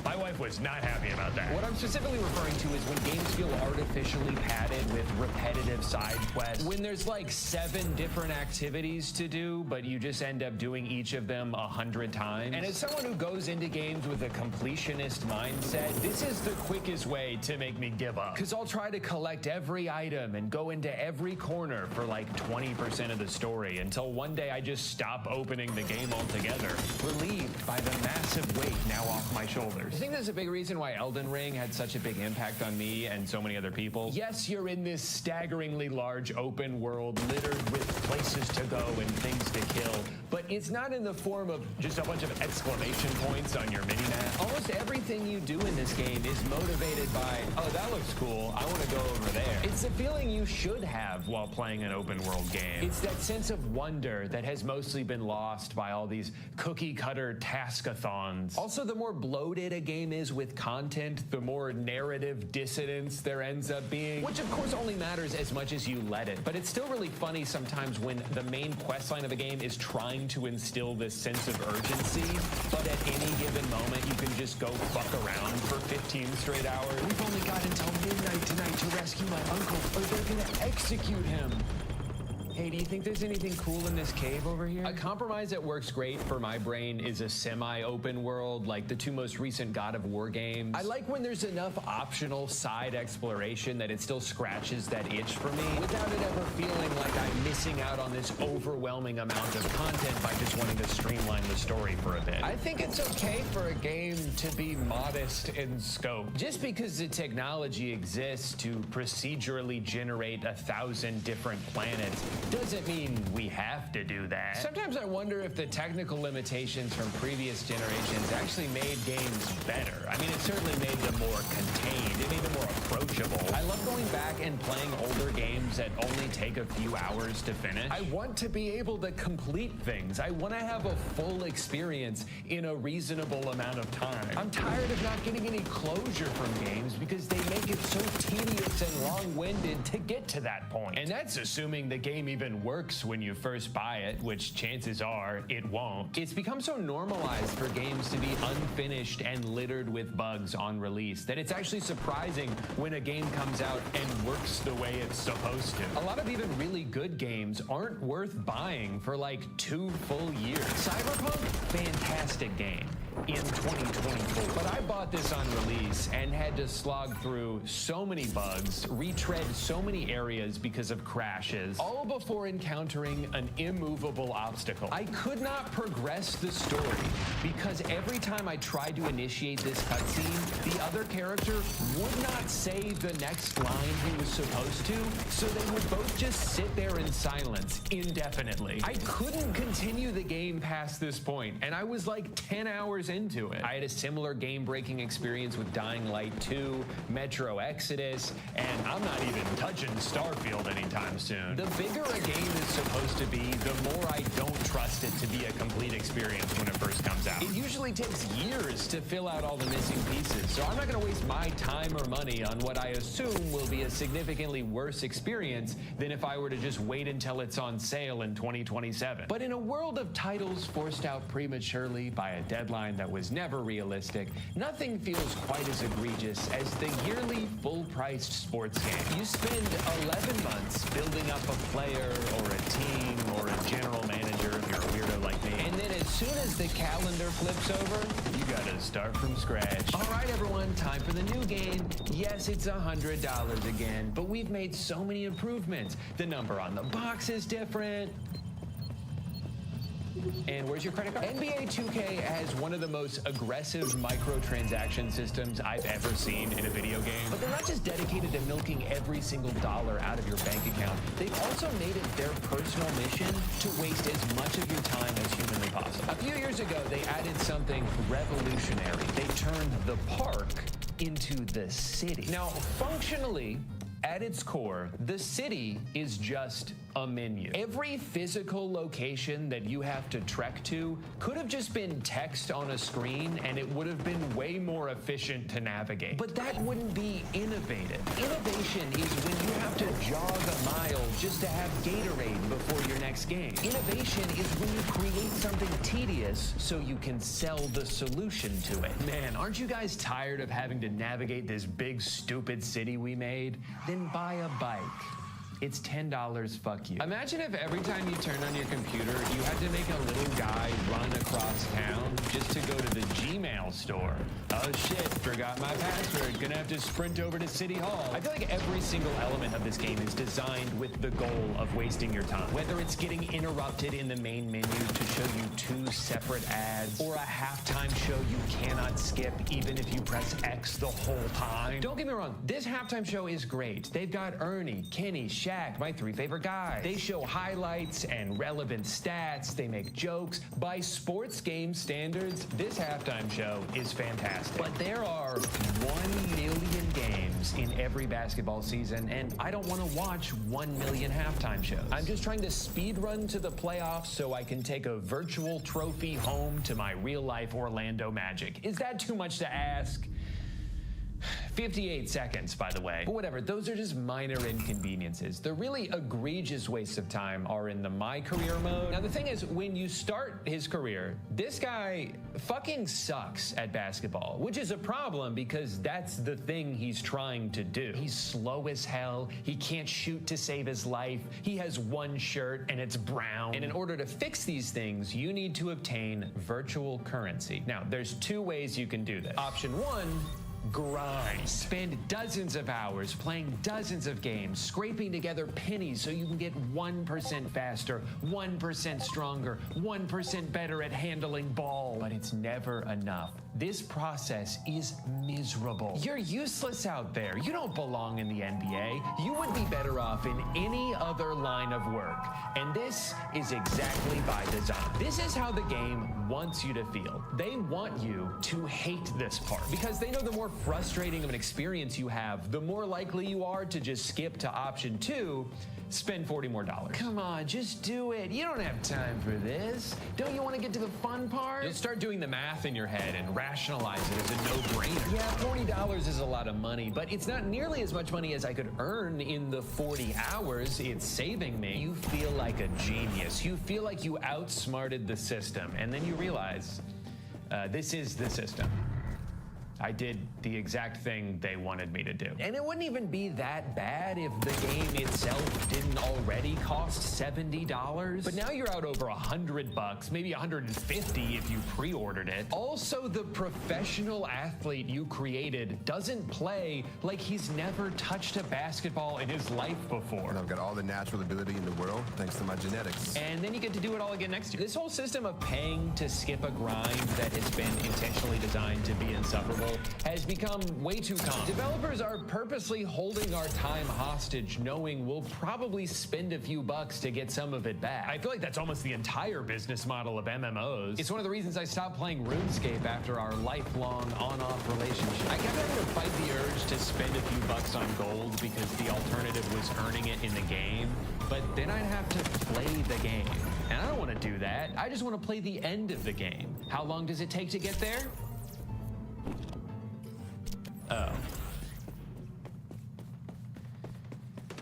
My wife was not happy about that. What I'm specifically referring to is when games feel artificially padded with repetitive side quests. When there's like 7 different activities to do, but you just end up doing each of them 100 times. And as someone who goes into games with a completionist mindset, this is the quickest way to make me give up. Because I'll try to collect every item and go into every corner for like 20% of the story until one day I just stop opening the game altogether, relieved by the massive weight now off my shoulders. I think that's a big reason why Elden Ring had such a big impact on me and so many other people. Yes, you're in this staggeringly large open world littered with places to go and things to kill, but it's not in the form of just a bunch of exclamation points on your mini-map. Almost everything you do in this game is motivated by, oh, that looks cool, I want to go over there. It's the feeling you should have while playing an open world game. It's that sense of wonder that has mostly been lost by all these cookie-cutter taskathons. Also, the more bloated a game is with content, the more narrative dissonance there ends up being, which of course only matters as much as you let it. But it's still really funny sometimes when the main quest line of a game is trying to instill this sense of urgency, but at any given moment you can just go fuck around for 15 straight hours. We've only got until midnight tonight to rescue my uncle, or they're gonna execute him. Hey, do you think there's anything cool in this cave over here? A compromise that works great for my brain is a semi-open world, like the 2 most recent God of War games. I like when there's enough optional side exploration that it still scratches that itch for me, without it ever feeling like I'm missing out on this overwhelming amount of content by just wanting to streamline the story for a bit. I think it's okay for a game to be modest in scope. Just because the technology exists to procedurally generate 1,000 different planets doesn't mean we have to do that. Sometimes I wonder if the technical limitations from previous generations actually made games better. I mean, it certainly made them more contained. It made them more approachable. I love going back and playing older games that only take a few hours to finish. I want to be able to complete things. I want to have a full experience in a reasonable amount of time. I'm tired of not getting any closure from games because they make it so tedious and long-winded to get to that point. And that's assuming the game even even works when you first buy it, which chances are it won't. It's become so normalized for games to be unfinished and littered with bugs on release that it's actually surprising when a game comes out and works the way it's supposed to. A lot of even really good games aren't worth buying for like 2 full years. Cyberpunk, fantastic game in 2024. But I bought this on release and had to slog through so many bugs, retread so many areas because of crashes, all before encountering an immovable obstacle. I could not progress the story because every time I tried to initiate this cutscene, the other character would not say the next line he was supposed to, so they would both just sit there in silence indefinitely. I couldn't continue the game past this point, and I was like 10 hours into it. I had a similar game-breaking experience with Dying Light 2, Metro Exodus, and I'm not even touching Starfield anytime soon. The bigger a game is supposed to be, the more I don't trust it to be a complete experience when it first comes out. It usually takes years to fill out all the missing pieces, so I'm not going to waste my time or money on what I assume will be a significantly worse experience than if I were to just wait until it's on sale in 2027. But in a world of titles forced out prematurely by a deadline that was never realistic, nothing feels quite as egregious as the yearly full-priced sports game. You spend 11 months building up a player or a team or a general manager if you're a weirdo like me, and then as soon as the calendar flips over, you gotta start from scratch. All right, everyone, time for the new game. Yes, it's $100 again, but we've made so many improvements. The number on the box is different. And where's your credit card? NBA 2K has one of the most aggressive microtransaction systems I've ever seen in a video game. But they're not just dedicated to milking every single dollar out of your bank account. They've also made it their personal mission to waste as much of your time as humanly possible. A few years ago, they added something revolutionary. They turned the park into the city. Now, functionally, at its core, the city is just a menu. Every physical location that you have to trek to could have just been text on a screen and it would have been way more efficient to navigate. But that wouldn't be innovative. Innovation is when you have to jog a mile just to have Gatorade before your next game. Innovation is when you create something tedious so you can sell the solution to it. Man, aren't you guys tired of having to navigate this big, stupid city we made? Then buy a bike. It's $10, fuck you. Imagine if every time you turn on your computer, you had to make a little guy run across town just to go to the Gmail store. Oh shit, forgot my password, gonna have to sprint over to City Hall. I feel like every single element of this game is designed with the goal of wasting your time. Whether it's getting interrupted in the main menu to show you 2 separate ads, or a halftime show you cannot skip even if you press X the whole time. Don't get me wrong, this halftime show is great. They've got Ernie, Kenny, Shaq, my 3 favorite guys. They show highlights and relevant stats. They make jokes. By sports game standards, this halftime show is fantastic. But there are 1 million games in every basketball season, and I don't want to watch 1 million halftime shows. I'm just trying to speed run to the playoffs so I can take a virtual trophy home to my real-life Orlando Magic. Is that too much to ask? 58 seconds, by the way. But whatever, those are just minor inconveniences. The really egregious wastes of time are in the My Career mode. Now, the thing is, when you start his career, this guy fucking sucks at basketball, which is a problem because that's the thing he's trying to do. He's slow as hell. He can't shoot to save his life. He has 1 shirt and it's brown. And in order to fix these things, you need to obtain virtual currency. Now, there's 2 ways you can do this. Option 1, grind. Spend dozens of hours playing dozens of games, scraping together pennies so you can get 1% faster, 1% stronger, 1% better at handling ball. But it's never enough. This process is miserable. You're useless out there. You don't belong in the NBA. You would be better off in any other line of work. And this is exactly by design. This is how the game wants you to feel. They want you to hate this part because they know the more frustrating of an experience you have, the more likely you are to just skip to option 2, spend $40 more. Come on, just do it. You don't have time for this. Don't you want to get to the fun part? You'll start doing the math in your head and rationalize it as a no-brainer. Yeah, $40 is a lot of money, but it's not nearly as much money as I could earn in the 40 hours it's saving me. You feel like a genius. You feel like you outsmarted the system, and then you realize this is the system. I did the exact thing they wanted me to do. And it wouldn't even be that bad if the game itself didn't already cost $70. But now you're out over $100, maybe $150 if you pre-ordered it. Also, the professional athlete you created doesn't play like he's never touched a basketball in his life before. I've got all the natural ability in the world thanks to my genetics. And then you get to do it all again next year. This whole system of paying to skip a grind that has been intentionally designed to be insufferable has become way too common. Developers are purposely holding our time hostage, knowing we'll probably spend a few bucks to get some of it back. I feel like that's almost the entire business model of MMOs. It's one of the reasons I stopped playing RuneScape after our lifelong on-off relationship. I kept having to fight the urge to spend a few bucks on gold because the alternative was earning it in the game, but then I'd have to play the game. And I don't want to do that. I just want to play the end of the game. How long does it take to get there? Oh.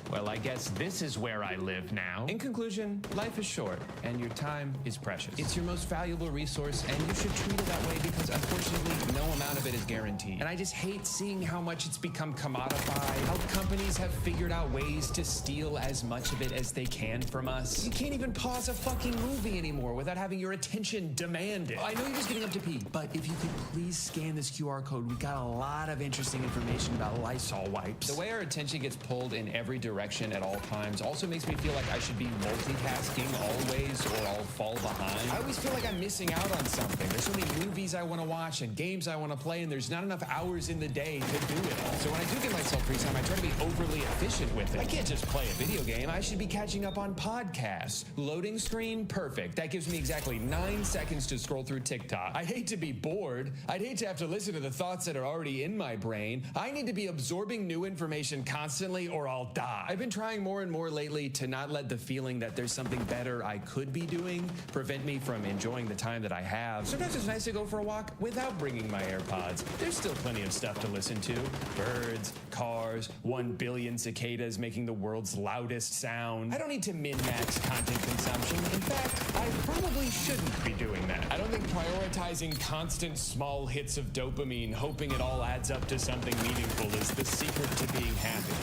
Well, I guess this is where I live now. In conclusion, life is short, and your time is precious. It's your most valuable resource, and you should treat it that way because, unfortunately, no amount of it is guaranteed. And I just hate seeing how much it's become commodified, how companies have figured out ways to steal as much of it as they can from us. You can't even pause a fucking movie anymore without having your attention demanded. I know you're just getting up to pee, but if you could please scan this QR code, we got a lot of interesting information about Lysol wipes. The way our attention gets pulled in every direction at all times also makes me feel like I should be multitasking always or I'll fall behind. I always feel like I'm missing out on something. There's so many movies I want to watch and games I want to play, and there's not enough hours in the day to do it all. So when I do get myself free time, I try to be overly efficient with it. I can't just play a video game. I should be catching up on podcasts. Loading screen, perfect. That gives me exactly 9 seconds to scroll through TikTok. I hate to be bored. I'd hate to have to listen to the thoughts that are already in my brain. I need to be absorbing new information constantly or I'll die. I've been trying more and more lately to not let the feeling that there's something better I could be doing prevent me from enjoying the time that I have. Sometimes it's nice to go for a walk without bringing my AirPods. There's still plenty of stuff to listen to. Birds, cars, 1 billion cicadas making the world's loudest sound. I don't need to min-max content consumption. In fact, I probably shouldn't be doing that. I don't think prioritizing constant small hits of dopamine, hoping it all adds up to something meaningful, is the secret to being happy.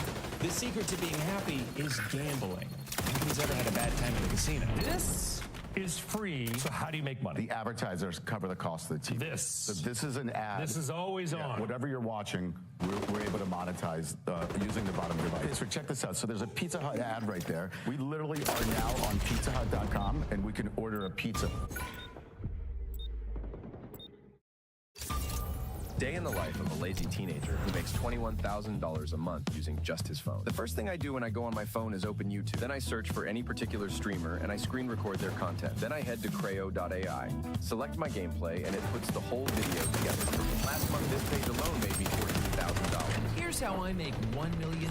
The secret to being happy is gambling. Nobody's ever had a bad time in the casino. This is free, so how do you make money? The advertisers cover the cost of the TV. So this is an ad. This is always on. Whatever you're watching, we're able to monetize using the bottom of your device. So check this out. So there's a Pizza Hut ad right there. We literally are now on pizzahut.com, and we can order a pizza. Day in the life of a lazy teenager who makes $21,000 a month using just his phone. The first thing I do when I go on my phone is open YouTube. Then I search for any particular streamer and I screen record their content. Then I head to Creo.ai, select my gameplay, and it puts the whole video together. Last month, this page alone made me $14,000. Here's how I make $1 million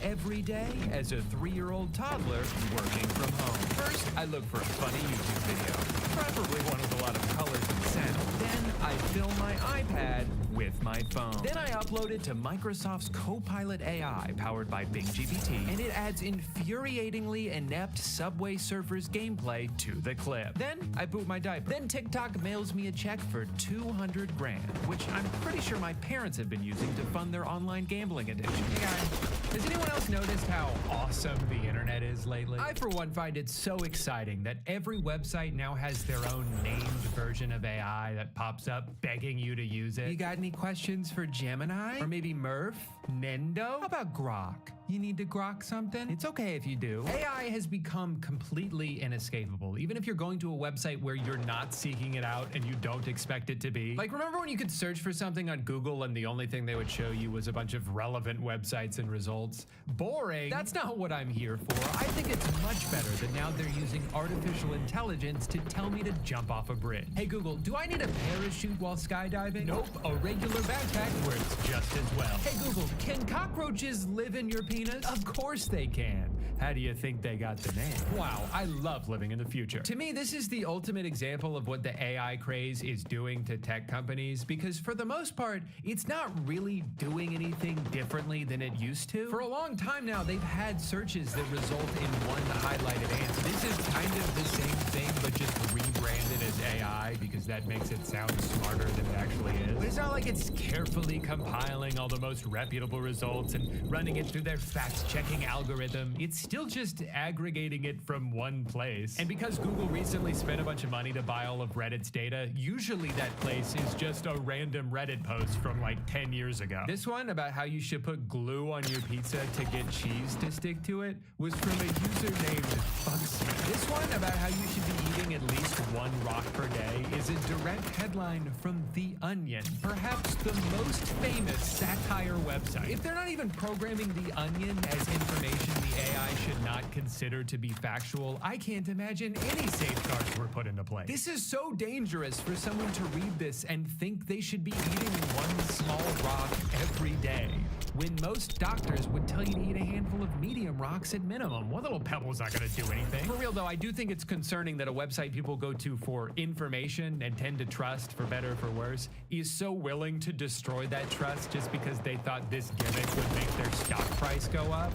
every day as a 3-year-old toddler working from home. First, I look for a funny YouTube video, preferably one with a lot of colors and sound. Then I film my iPad with my phone. Then I upload it to Microsoft's Copilot AI, powered by Bing GPT, and it adds infuriatingly inept Subway Surfers gameplay to the clip. Then I boot my diaper. Then TikTok mails me a check for $200 grand, which I'm pretty sure my parents have been using to fund their online gambling addiction. Hey guys, has anyone else noticed how awesome the internet is lately? I, for one, find it so exciting that every website now has their own named version of AI that pops up begging you to use it. You got any questions for Gemini? Or maybe Murph? Nendo? How about Grok? You need to grok something? It's okay if you do. AI has become completely inescapable, even if you're going to a website where you're not seeking it out and you don't expect it to be. Like, remember when you could search for something on Google and the only thing they would show you was a bunch of relevant websites and results? Boring. That's not what I'm here for. I think it's much better that now they're using artificial intelligence to tell me to jump off a bridge. Hey Google, do I need a parachute while skydiving? Nope, a regular backpack works just as well. Hey Google, can cockroaches live in your penis? Of course they can. How do you think they got the name? Wow, I love living in the future. To me, this is the ultimate example of what the AI craze is doing to tech companies, because for the most part, it's not really doing anything differently than it used to. For a long time now, they've had searches that result in one highlighted answer. This is kind of the same thing, but just rebranded as AI, because that makes it sound smarter than it actually is. But it's not like it's carefully compiling all the most reputable results and running it through their fact-checking algorithm. It's still just aggregating it from one place. And because Google recently spent a bunch of money to buy all of Reddit's data, usually that place is just a random Reddit post from like 10 years ago. This one about how you should put glue on your pizza to get cheese to stick to it was from a user named Fucksmith. This one about how you should be eating at least one rock per day is a direct headline from The Onion, perhaps the most famous satire website. If they're not even programming The Onion as information the AI should not consider to be factual, I can't imagine any safeguards were put into place. This is so dangerous for someone to read this and think they should be eating one small rock every day, when most doctors would tell you to eat a handful of medium rocks at minimum. One little pebble's not gonna do anything. For real though, I do think it's concerning that a website people go to for information and tend to trust, for better or for worse, is so willing to destroy that trust just because they thought this gimmick would make their stock price go up.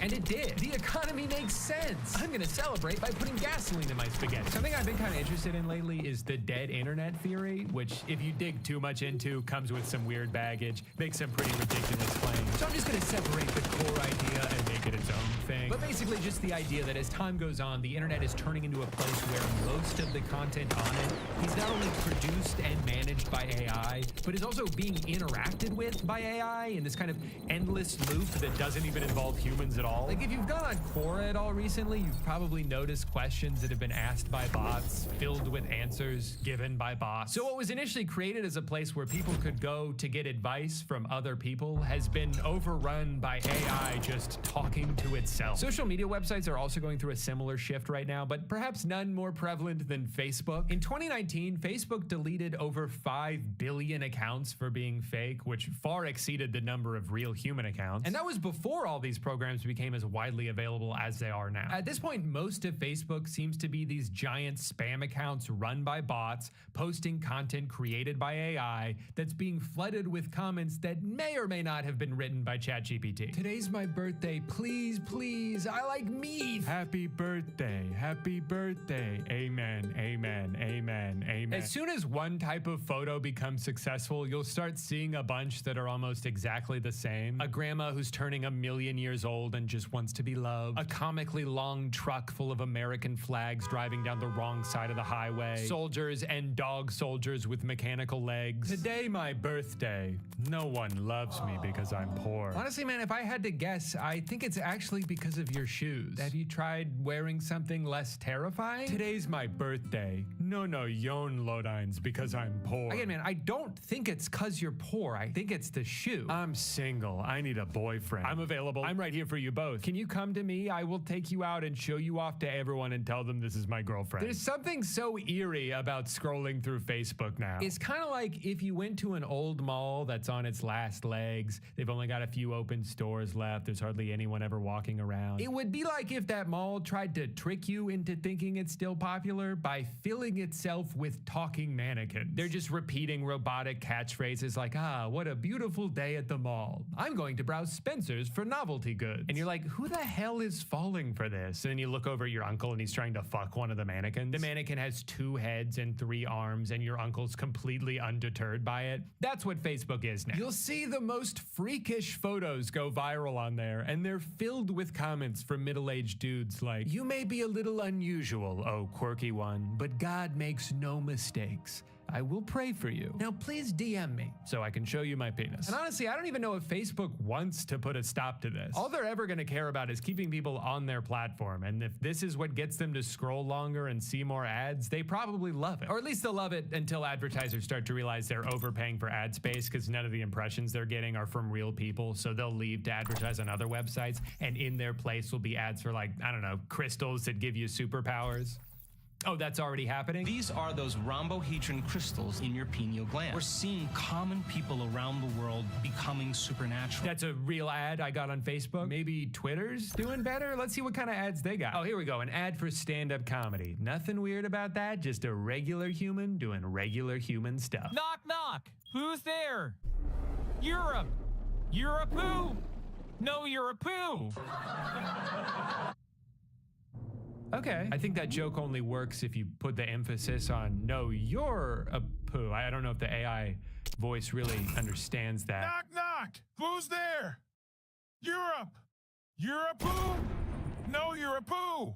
And it did. The economy makes sense. I'm gonna celebrate by putting gasoline in my spaghetti. Something I've been kind of interested in lately is the dead internet theory, which if you dig too much into, comes with some weird baggage, makes some pretty ridiculous claims. So I'm just gonna separate the core idea and make it its own thing. But basically just the idea that as time goes on, the internet is turning into a place where most of the content on it is not only produced and managed by AI, but is also being interacted with by AI in this kind of endless loop that doesn't even involve humans at all. Like if you've gone on Quora at all recently, you've probably noticed questions that have been asked by bots, filled with answers given by bots. So what was initially created as a place where people could go to get advice from other people has been overrun by AI just talking to itself. Social media websites are also going through a similar shift right now, but perhaps none more prevalent than Facebook. In 2019, Facebook deleted over 5 billion accounts for being fake, which far exceeded the number of real human accounts. And that was before all these programs became as widely available as they are now. At this point, most of Facebook seems to be these giant spam accounts run by bots, posting content created by AI that's being flooded with comments that may or may not have been written by ChatGPT. Today's my birthday, please, please, I like meat. Happy birthday, amen, amen, amen, amen. As soon as one type of photo becomes successful, you'll start seeing a bunch that are almost exactly the same. A grandma who's turning 1,000,000 years old and just wants to be loved. A comically long truck full of American flags driving down the wrong side of the highway. Soldiers and dog soldiers with mechanical legs. Today, my birthday. No one loves me because I'm poor. Honestly, man, if I had to guess, I think it's actually because of your shoes. Have you tried wearing something less terrifying? Today's my birthday. No, yon lodines because I'm poor. Again, man, I don't think it's cause you're poor. I think it's the shoe. I'm single. I need a boyfriend. I'm available. I'm right here for you both. Can you come to me? I will take you out and show you off to everyone and tell them this is my girlfriend. There's something so eerie about scrolling through Facebook now. It's kind of like if you went to an old mall that's on its last legs, they've only got a few open stores left, there's hardly anyone ever walking around. It would be like if that mall tried to trick you into thinking it's still popular by filling itself with talking mannequins. They're just repeating robotic catchphrases like, what a beautiful day at the mall. I'm going to browse Spencer's for novelty goods. And you're like, who the hell is falling for this? And then you look over at your uncle and he's trying to fuck one of the mannequins. The mannequin has 2 heads and 3 arms and your uncle's completely undeterred by it. That's what Facebook is now. You'll see the most freakish photos go viral on there and they're filled with comments from middle-aged dudes like, you may be a little unusual, oh quirky one, but God makes no mistakes. I will pray for you. Now please DM me so I can show you my penis. And honestly, I don't even know if Facebook wants to put a stop to this. All they're ever gonna care about is keeping people on their platform. And if this is what gets them to scroll longer and see more ads, they probably love it. Or at least they'll love it until advertisers start to realize they're overpaying for ad space because none of the impressions they're getting are from real people. So they'll leave to advertise on other websites and in their place will be ads for like, I don't know, crystals that give you superpowers. Oh, that's already happening? These are those rhombohedron crystals in your pineal gland. We're seeing common people around the world becoming supernatural. That's a real ad I got on Facebook. Maybe Twitter's doing better? Let's see what kind of ads they got. Oh, here we go. An ad for stand-up comedy. Nothing weird about that. Just a regular human doing regular human stuff. Knock, knock. Who's there? Europe. You're a poo. No, you're a poo. Okay. I think that joke only works if you put the emphasis on no, you're a poo. I don't know if the AI voice really understands that. Knock, knock. Who's there? Europe. You're a poo. No, you're a poo.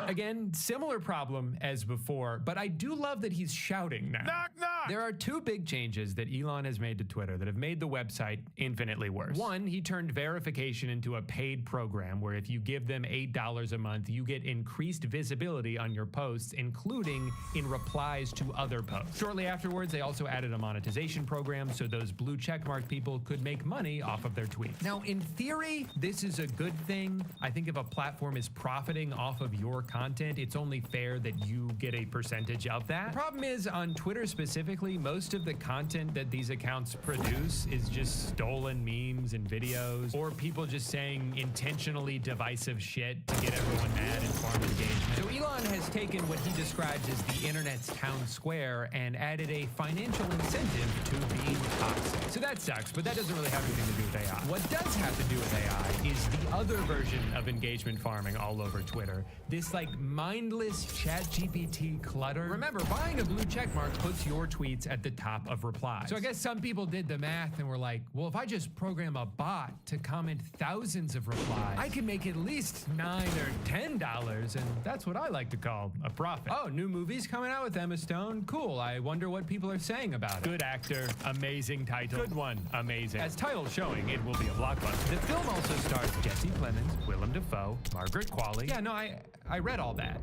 Again, similar problem as before, but I do love that he's shouting now. Knock, knock. There are two big changes that Elon has made to Twitter that have made the website infinitely worse. One, he turned verification into a paid program where if you give them $8 a month, you get increased visibility on your posts, including in replies to other posts. Shortly afterwards, they also added a monetization program so those blue checkmark people could make money off of their tweets. Now, in theory, this is a good thing. I think if a platform is profiting off of your content, it's only fair that you get a percentage of that. The problem is, on Twitter specifically, most of the content that these accounts produce is just stolen memes and videos, or people just saying intentionally divisive shit to get everyone mad and farm engagement. So Elon has taken what he describes as the internet's town square and added a financial incentive to being toxic. So that sucks, but that doesn't really have anything to do with AI. What does have to do with AI is the other version of engagement farming all over Twitter. This like mindless ChatGPT clutter. Remember, buying a blue checkmark puts your tweets at the top of replies. So I guess some people did the math and were like, well, if I just program a bot to comment thousands of replies, I can make at least $9 or $10, and that's what I like to call a profit. Oh, new movies coming out with Emma Stone? Cool. I wonder what people are saying about it. Good actor, amazing title. Good one, amazing. As title showing, it will be a blockbuster. The film also stars Jesse Plemons, Willem Dafoe, Margaret Qualley. Yeah, no, I read all that.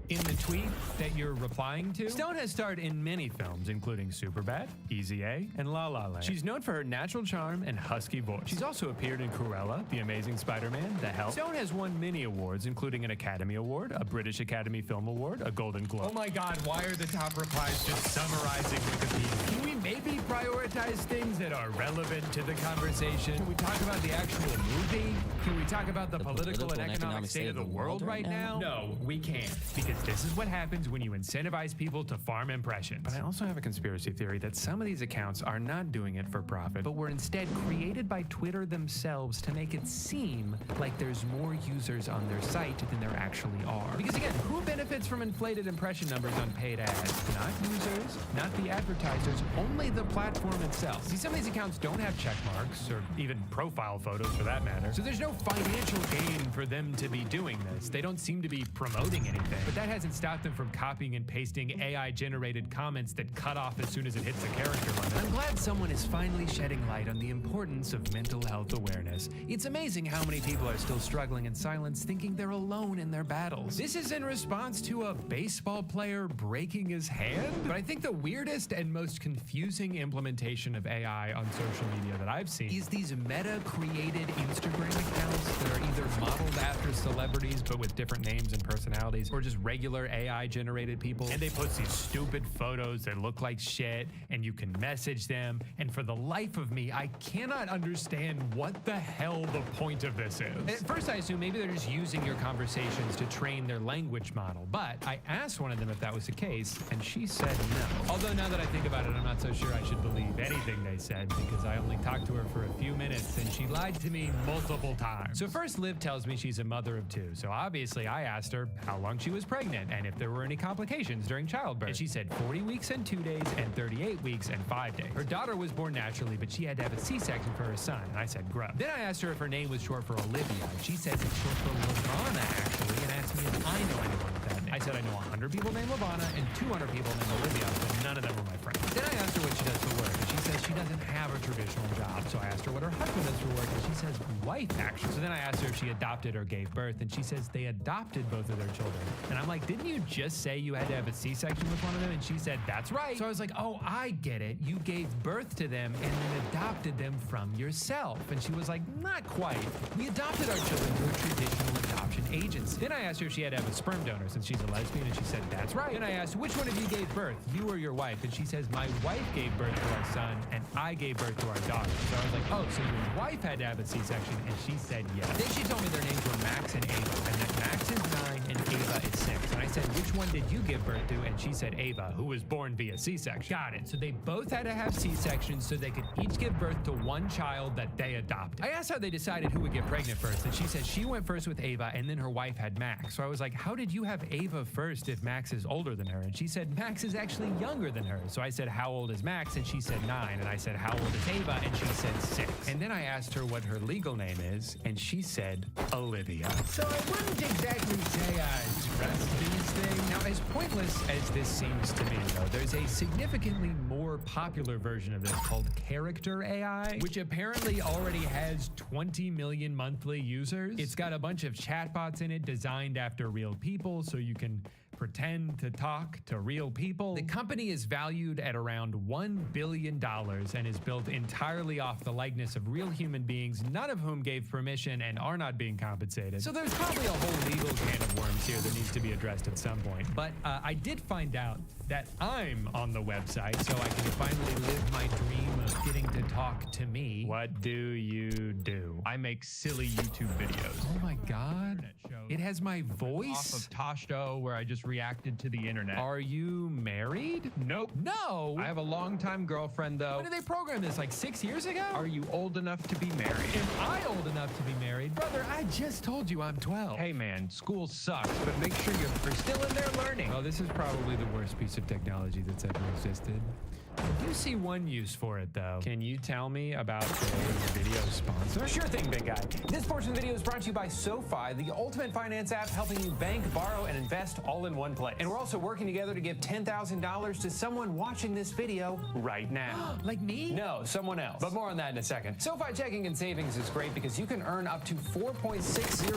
In the tweet that you're replying to, Stone has starred in many films, including Superbad, Easy A, and La La Land. She's known for her natural charm and husky voice. She's also appeared in Cruella, The Amazing Spider-Man, The Help. Stone has won many awards, including an Academy Award, a British Academy Film Award, a Golden Globe. Oh my God, why are the top replies just summarizing Wikipedia? Can we maybe prioritize things that are relevant to the conversation? Can we talk about the actual movie? Can we talk about the political and economic state of the world right now? No, we can't, because this is what happens when you incentivize people to farm impressions. But I also have a conspiracy theory that some of these accounts are not doing it for profit, but were instead created by Twitter themselves to make it seem like there's more users on their site than there actually are. Because again, who benefits from inflated impression numbers on paid ads? Not users, not the advertisers, only the platform itself. See, some of these accounts don't have check marks, or even profile photos for that matter, so there's no financial gain for them to be doing this. They don't seem to be promoting anything, but that hasn't stopped them from copying and pasting AI-generated comments that cut off as soon as it hits a character limit. I'm glad someone is finally shedding light on the importance of mental health awareness. It's amazing how many people are still struggling in silence, thinking they're alone in their battles. This is in response to a baseball player breaking his hand? But I think the weirdest and most confusing implementation of AI on social media that I've seen is these meta-created Instagram accounts that are either modeled after celebrities but with different names and personalities, or just regular AI-generated people, and they post these stupid photos that look like shit, and you can message them, and for the life of me, I cannot understand what the hell the point of this is. At first, I assume maybe they're just using your conversations to train their language model, but I asked one of them if that was the case, and she said no. Although now that I think about it, I'm not so sure I should believe anything they said, because I only talked to her for a few minutes, and she lied to me multiple times. So first, Liv tells me she's a mother of two, so obviously I asked her how long she was pregnant, and if there were any complications during childbirth. And she said 40 weeks and 2 days and 38 weeks and 5 days. Her daughter was born naturally, but she had to have a C-section for her son, and I said grow. Then I asked her if her name was short for Olivia, and she says it's short for Lavana, actually, and asked me if I know anyone with that name. I said I know 100 people named Lavana and 200 people named Olivia, but none of them were my friends. Then I asked her what she does for work, and she says she doesn't have a traditional job. So I asked her what her husband does for work, and she says wife, actually. So then I asked her if she adopted or gave birth, and she says they adopted both of their children. And I'm like, didn't you just say you had to have a C-section with one of them? And she said, that's right. So I was like, oh, I get it. You gave birth to them and then adopted them from yourself. And she was like, not quite. We adopted our children through a traditional adoption C-section agency. Then I asked her if she had to have a sperm donor since she's a lesbian, and she said, that's right. Then I asked, which one of you gave birth, you or your wife? And she says, my wife gave birth to our son, and I gave birth to our daughter. So I was like, oh, so your wife had to have a C-section, and she said yes. Then she told me their names were Max and Ava, and that Max is 9 and Ava is 6. And I said, which one did you give birth to? And she said Ava, who was born via C-section. Got it. So they both had to have C-sections so they could each give birth to one child that they adopted. I asked how they decided who would get pregnant first, and she said she went first with Ava, and then her wife had Max. So I was like, how did you have Ava first if Max is older than her? And she said Max is actually younger than her. So I said, how old is Max? And she said 9. And I said, how old is Ava? And she said 6. And then I asked her what her legal name is, and she said Olivia. So I wouldn't exactly say I trust these things. Now, as pointless as this seems to me, though, there's a significantly more popular version of this called Character AI, which apparently already has 20 million monthly users. It's got a bunch of chatbots in it designed after real people, so you can pretend to talk to real people. The company is valued at around $1 billion and is built entirely off the likeness of real human beings, none of whom gave permission and are not being compensated. So there's probably a whole legal can of worms here that needs to be addressed at some point. But I did find out that I'm on the website, so I can finally live my dream of getting to talk to me. What do you do? I make silly YouTube videos. Oh my God. It has my voice? Off of Toshto, where I just reacted to the internet. Are you married? Nope. No. I have a longtime girlfriend, though. When did they program this, like 6 years ago? Are you old enough to be married? Am I old enough to be married? Brother, I just told you I'm 12. Hey man, school sucks, but make sure you're still in there learning. Well, this is probably the worst piece of technology that's ever existed. I do see one use for it, though. Can you tell me about today's video sponsor? Sure thing, big guy. This portion of the video is brought to you by SoFi, the ultimate finance app helping you bank, borrow, and invest all in one place. And we're also working together to give $10,000 to someone watching this video right now. Like me? No, someone else. But more on that in a second. SoFi checking and savings is great because you can earn up to 4.60%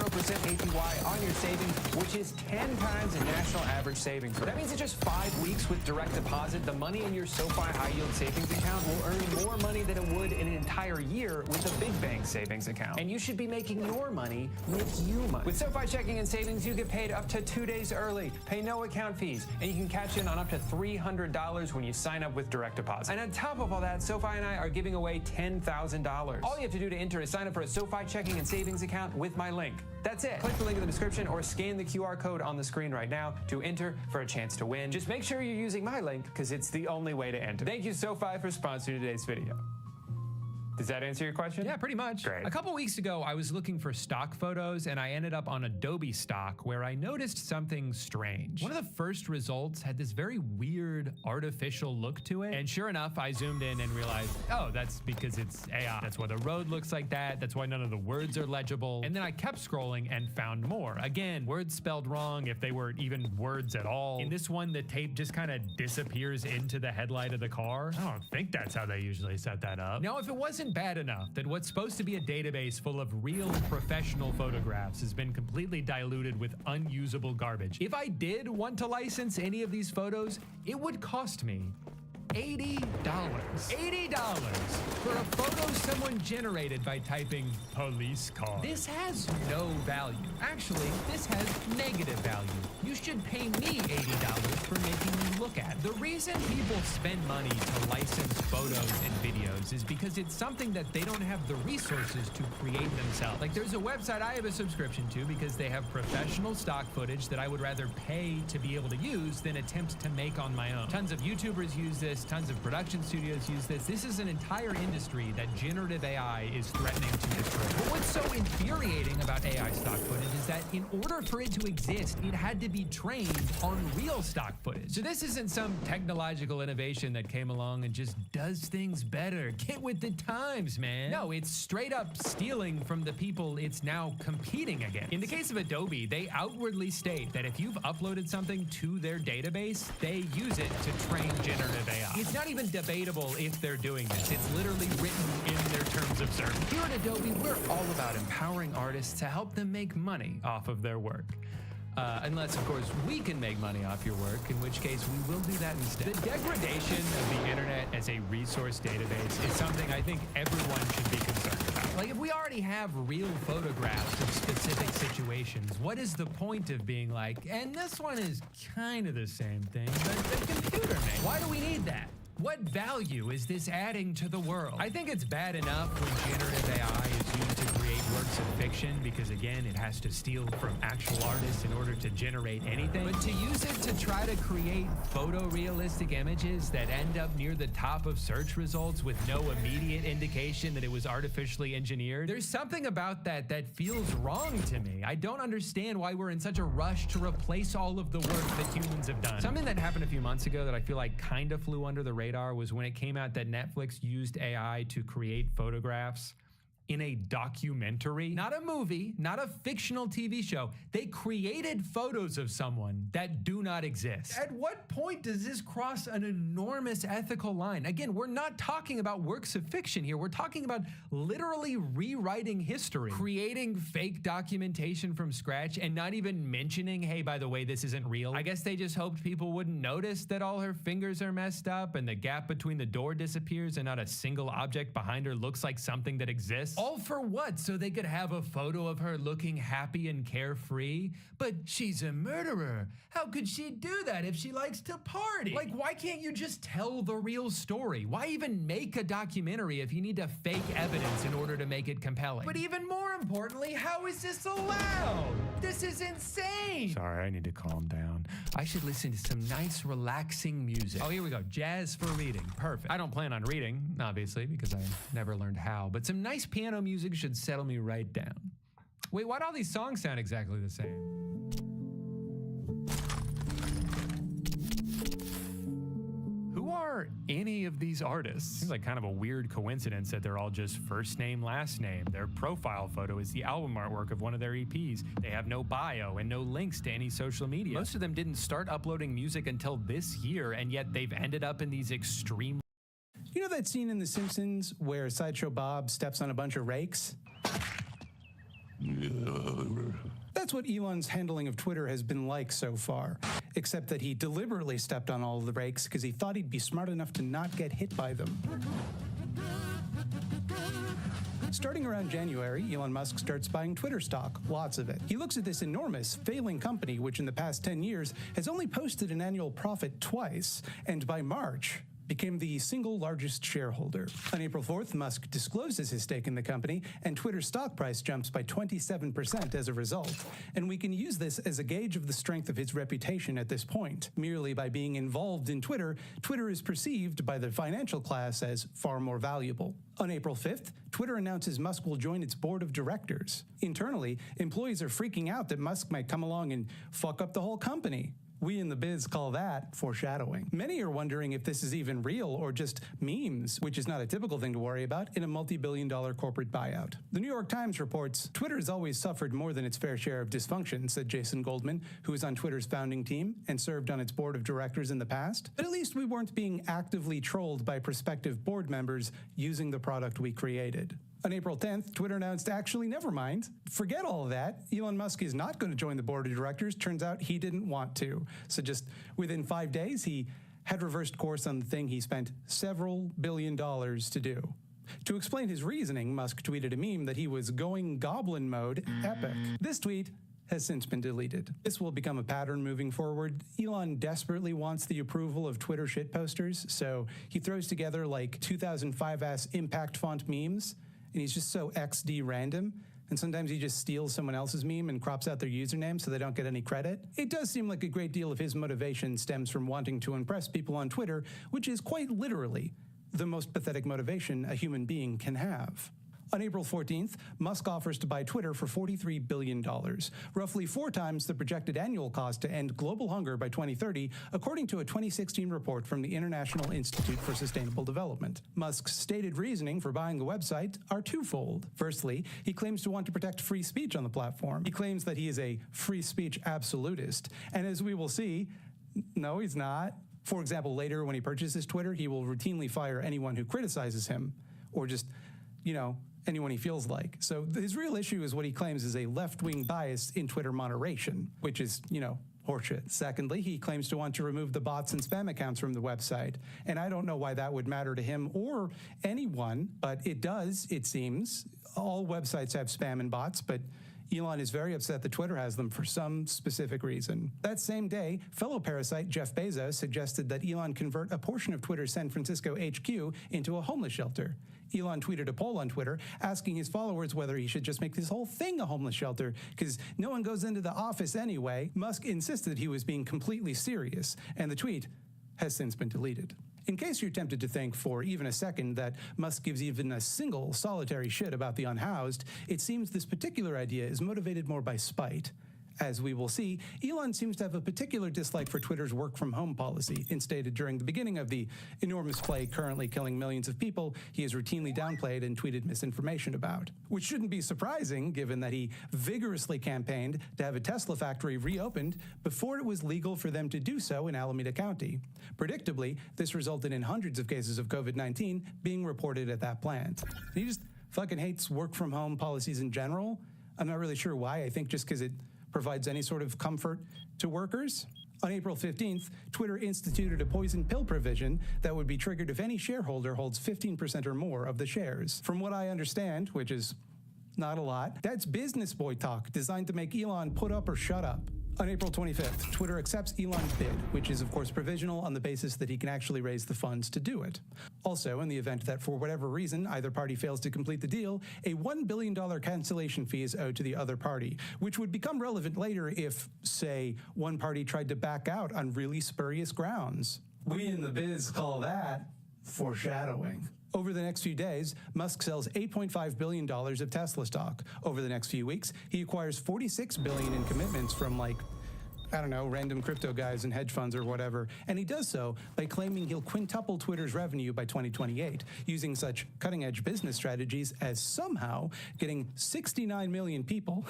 APY on your savings, which is 10 times the national average savings rate. That means in just 5 weeks with direct deposit, the money in your SoFi high-yield savings account will earn more money than it would in an entire year with a big bank savings account. And you should be making your money with you money. With SoFi checking and savings, you get paid up to 2 days early, pay no account fees, and you can cash in on up to $300 when you sign up with direct deposit. And on top of all that, SoFi and I are giving away $10,000. All you have to do to enter is sign up for a SoFi checking and savings account with my link. That's it. Click the link in the description or scan the QR code on the screen right now to enter for a chance to win. Just make sure you're using my link because it's the only way to enter. Thank you, SoFi, for sponsoring today's video. Does that answer your question? Yeah, pretty much. Great. A couple weeks ago, I was looking for stock photos, and I ended up on Adobe Stock, where I noticed something strange. One of the first results had this very weird artificial look to it, and sure enough, I zoomed in and realized, oh, that's because it's AI. That's why the road looks like that. That's why none of the words are legible. And then I kept scrolling and found more. Again, words spelled wrong if they were even words at all. In this one, the tape just kind of disappears into the headlight of the car. I don't think that's how they usually set that up. Now, if it wasn't bad enough that what's supposed to be a database full of real professional photographs has been completely diluted with unusable garbage, if I did want to license any of these photos, it would cost me $80. $80 for a photo someone generated by typing police car. This has no value. Actually, this has negative value. You should pay me $80 for making me look at. The reason people spend money to license photos and videos is because it's something that they don't have the resources to create themselves. Like, there's a website I have a subscription to because they have professional stock footage that I would rather pay to be able to use than attempt to make on my own. Tons of YouTubers use this. Tons of production studios use this. This is an entire industry that generative AI is threatening to destroy. But what's so infuriating about AI stock footage is that in order for it to exist, it had to be trained on real stock footage. So this isn't some technological innovation that came along and just does things better. Get with the times, man. No, it's straight up stealing from the people it's now competing against. In the case of Adobe, they outwardly state that if you've uploaded something to their database, they use it to train generative AI. It's not even debatable if they're doing this. It's literally written in their terms of service. Here at Adobe, we're all about empowering artists to help them make money off of their work. Unless, of course, we can make money off your work, in which case we will do that instead. The degradation of the internet as a resource database is something I think everyone should be concerned about. Like, if we already have real photographs of specific situations, what is the point of being like, and this one is kind of the same thing, but the computer made? Why do we need that? What value is this adding to the world? I think it's bad enough when generative AI is used to create works of fiction because, again, it has to steal from actual artists in order to generate anything. But to use it to try to create photorealistic images that end up near the top of search results with no immediate indication that it was artificially engineered, there's something about that that feels wrong to me. I don't understand why we're in such a rush to replace all of the work that humans have done. Something that happened a few months ago that I feel like kind of flew under the radar was when it came out that Netflix used AI to create photographs in a documentary, not a movie, not a fictional TV show. They created photos of someone that do not exist. At what point does this cross an enormous ethical line? Again, we're not talking about works of fiction here. We're talking about literally rewriting history, creating fake documentation from scratch and not even mentioning, hey, by the way, this isn't real. I guess they just hoped people wouldn't notice that all her fingers are messed up and the gap between the door disappears and not a single object behind her looks like something that exists. All for what? So they could have a photo of her looking happy and carefree? But she's a murderer. How could she do that if she likes to party? Like, why can't you just tell the real story? Why even make a documentary if you need to fake evidence in order to make it compelling? But even more importantly, how is this allowed? This is insane. Sorry, I need to calm down. I should listen to some nice, relaxing music. Oh, here we go. Jazz for reading. Perfect. I don't plan on reading, obviously, because I never learned how, but some nice piano music should settle me right down. Wait, why do all these songs sound exactly the same? Who are any of these artists? Seems like kind of a weird coincidence that they're all just first name, last name. Their profile photo is the album artwork of one of their EPs. They have no bio and no links to any social media. Most of them didn't start uploading music until this year, and yet they've ended up in these extreme... You know that scene in The Simpsons where Sideshow Bob steps on a bunch of rakes? That's what Elon's handling of Twitter has been like so far, except that he deliberately stepped on all of the rakes because he thought he'd be smart enough to not get hit by them. Starting around January, Elon Musk starts buying Twitter stock, lots of it. He looks at this enormous, failing company, which in the past 10 years has only posted an annual profit twice, and by March, became the single largest shareholder. On April 4th, Musk discloses his stake in the company, and Twitter's stock price jumps by 27% as a result. And we can use this as a gauge of the strength of his reputation at this point. Merely by being involved in Twitter, Twitter is perceived by the financial class as far more valuable. On April 5th, Twitter announces Musk will join its board of directors. Internally, employees are freaking out that Musk might come along and fuck up the whole company. We in the biz call that foreshadowing. Many are wondering if this is even real or just memes, which is not a typical thing to worry about in a multi-billion-dollar corporate buyout. The New York Times reports, Twitter has always suffered more than its fair share of dysfunction, said Jason Goldman, who is on Twitter's founding team and served on its board of directors in the past. But at least we weren't being actively trolled by prospective board members using the product we created. On April 10th, Twitter announced, actually, never mind. Forget all of that. Elon Musk is not going to join the board of directors. Turns out he didn't want to. So just within 5 days, he had reversed course on the thing he spent several billion dollars to do. To explain his reasoning, Musk tweeted a meme that he was going goblin mode epic. This tweet has since been deleted. This will become a pattern moving forward. Elon desperately wants the approval of Twitter shitposters, so he throws together like 2005-ass impact font memes, and he's just so XD random, and sometimes he just steals someone else's meme and crops out their username so they don't get any credit. It does seem like a great deal of his motivation stems from wanting to impress people on Twitter, which is quite literally the most pathetic motivation a human being can have. On April 14th, Musk offers to buy Twitter for $43 billion, roughly 4 times the projected annual cost to end global hunger by 2030, according to a 2016 report from the International Institute for Sustainable Development. Musk's stated reasoning for buying the website are twofold. Firstly, he claims to want to protect free speech on the platform. He claims that he is a free speech absolutist, and as we will see, no, he's not. For example, later when he purchases Twitter, he will routinely fire anyone who criticizes him, or just, anyone he feels like. So his real issue is what he claims is a left-wing bias in Twitter moderation, which is, horseshit. Secondly, he claims to want to remove the bots and spam accounts from the website. And I don't know why that would matter to him or anyone, but it does, it seems. All websites have spam and bots, but Elon is very upset that Twitter has them for some specific reason. That same day, fellow parasite Jeff Bezos suggested that Elon convert a portion of Twitter's San Francisco HQ into a homeless shelter. Elon tweeted a poll on Twitter asking his followers whether he should just make this whole thing a homeless shelter because no one goes into the office anyway. Musk insisted he was being completely serious, and the tweet has since been deleted. In case you're tempted to think for even a second that Musk gives even a single solitary shit about the unhoused, it seems this particular idea is motivated more by spite. As we will see, Elon seems to have a particular dislike for Twitter's work-from-home policy. Instated during the beginning of the enormous plague currently killing millions of people, he has routinely downplayed and tweeted misinformation about. Which shouldn't be surprising, given that he vigorously campaigned to have a Tesla factory reopened before it was legal for them to do so in Alameda County. Predictably, this resulted in hundreds of cases of COVID-19 being reported at that plant. He just fucking hates work-from-home policies in general. I'm not really sure why. I think just because it provides any sort of comfort to workers. On April 15th, Twitter instituted a poison pill provision that would be triggered if any shareholder holds 15% or more of the shares. From what I understand, which is not a lot, that's business boy talk designed to make Elon put up or shut up. On April 25th, Twitter accepts Elon's bid, which is of course provisional on the basis that he can actually raise the funds to do it. Also, in the event that for whatever reason either party fails to complete the deal, a $1 billion cancellation fee is owed to the other party, which would become relevant later if, say, one party tried to back out on really spurious grounds. We in the biz call that foreshadowing. Over the next few days, Musk sells $8.5 billion of Tesla stock. Over the next few weeks, he acquires $46 billion in commitments from random crypto guys and hedge funds or whatever. And he does so by claiming he'll quintuple Twitter's revenue by 2028, using such cutting-edge business strategies as somehow getting 69 million people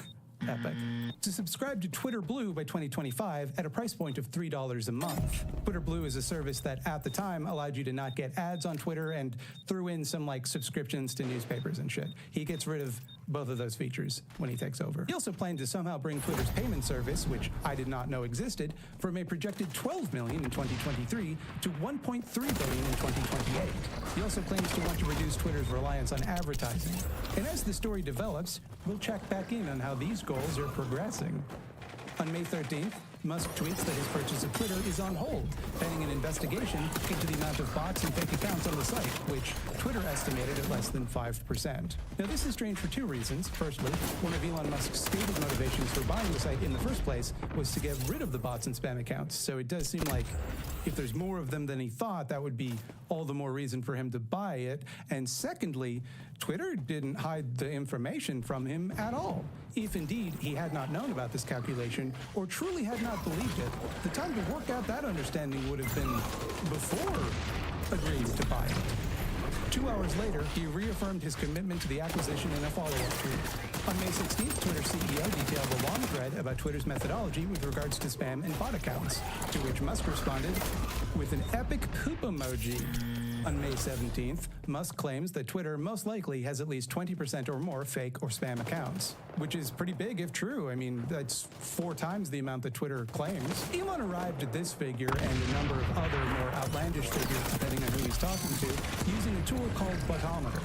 epic, to subscribe to Twitter Blue by 2025 at a price point of $3 a month. Twitter Blue is a service that at the time allowed you to not get ads on Twitter and threw in some subscriptions to newspapers and shit. He gets rid of both of those features when he takes over. He also planned to somehow bring Twitter's payment service, which I did not know existed, from a projected 12 million in 2023 to 1.3 billion in 2028. He also claims to want to reduce Twitter's reliance on advertising. And as the story develops, we'll check back in on how these goals are progressing. On May 13th, Musk tweets that his purchase of Twitter is on hold, pending an investigation into the amount of bots and fake accounts on the site, which Twitter estimated at less than 5%. Now, this is strange for two reasons. Firstly, one of Elon Musk's stated motivations for buying the site in the first place was to get rid of the bots and spam accounts, so it does seem like if there's more of them than he thought, that would be all the more reason for him to buy it. And secondly, Twitter didn't hide the information from him at all. If indeed he had not known about this calculation or truly had not believed it, the time to work out that understanding would have been before agreeing to buy it. 2 hours later, he reaffirmed his commitment to the acquisition in a follow-up tweet. On May 16th, Twitter CEO detailed a long thread about Twitter's methodology with regards to spam and bot accounts, to which Musk responded with an epic poop emoji. On May 17th, Musk claims that Twitter most likely has at least 20% or more fake or spam accounts, which is pretty big if true. I mean, that's 4 times the amount that Twitter claims. Elon arrived at this figure and a number of other more outlandish figures, depending on who he's talking to, using a tool called Botometer,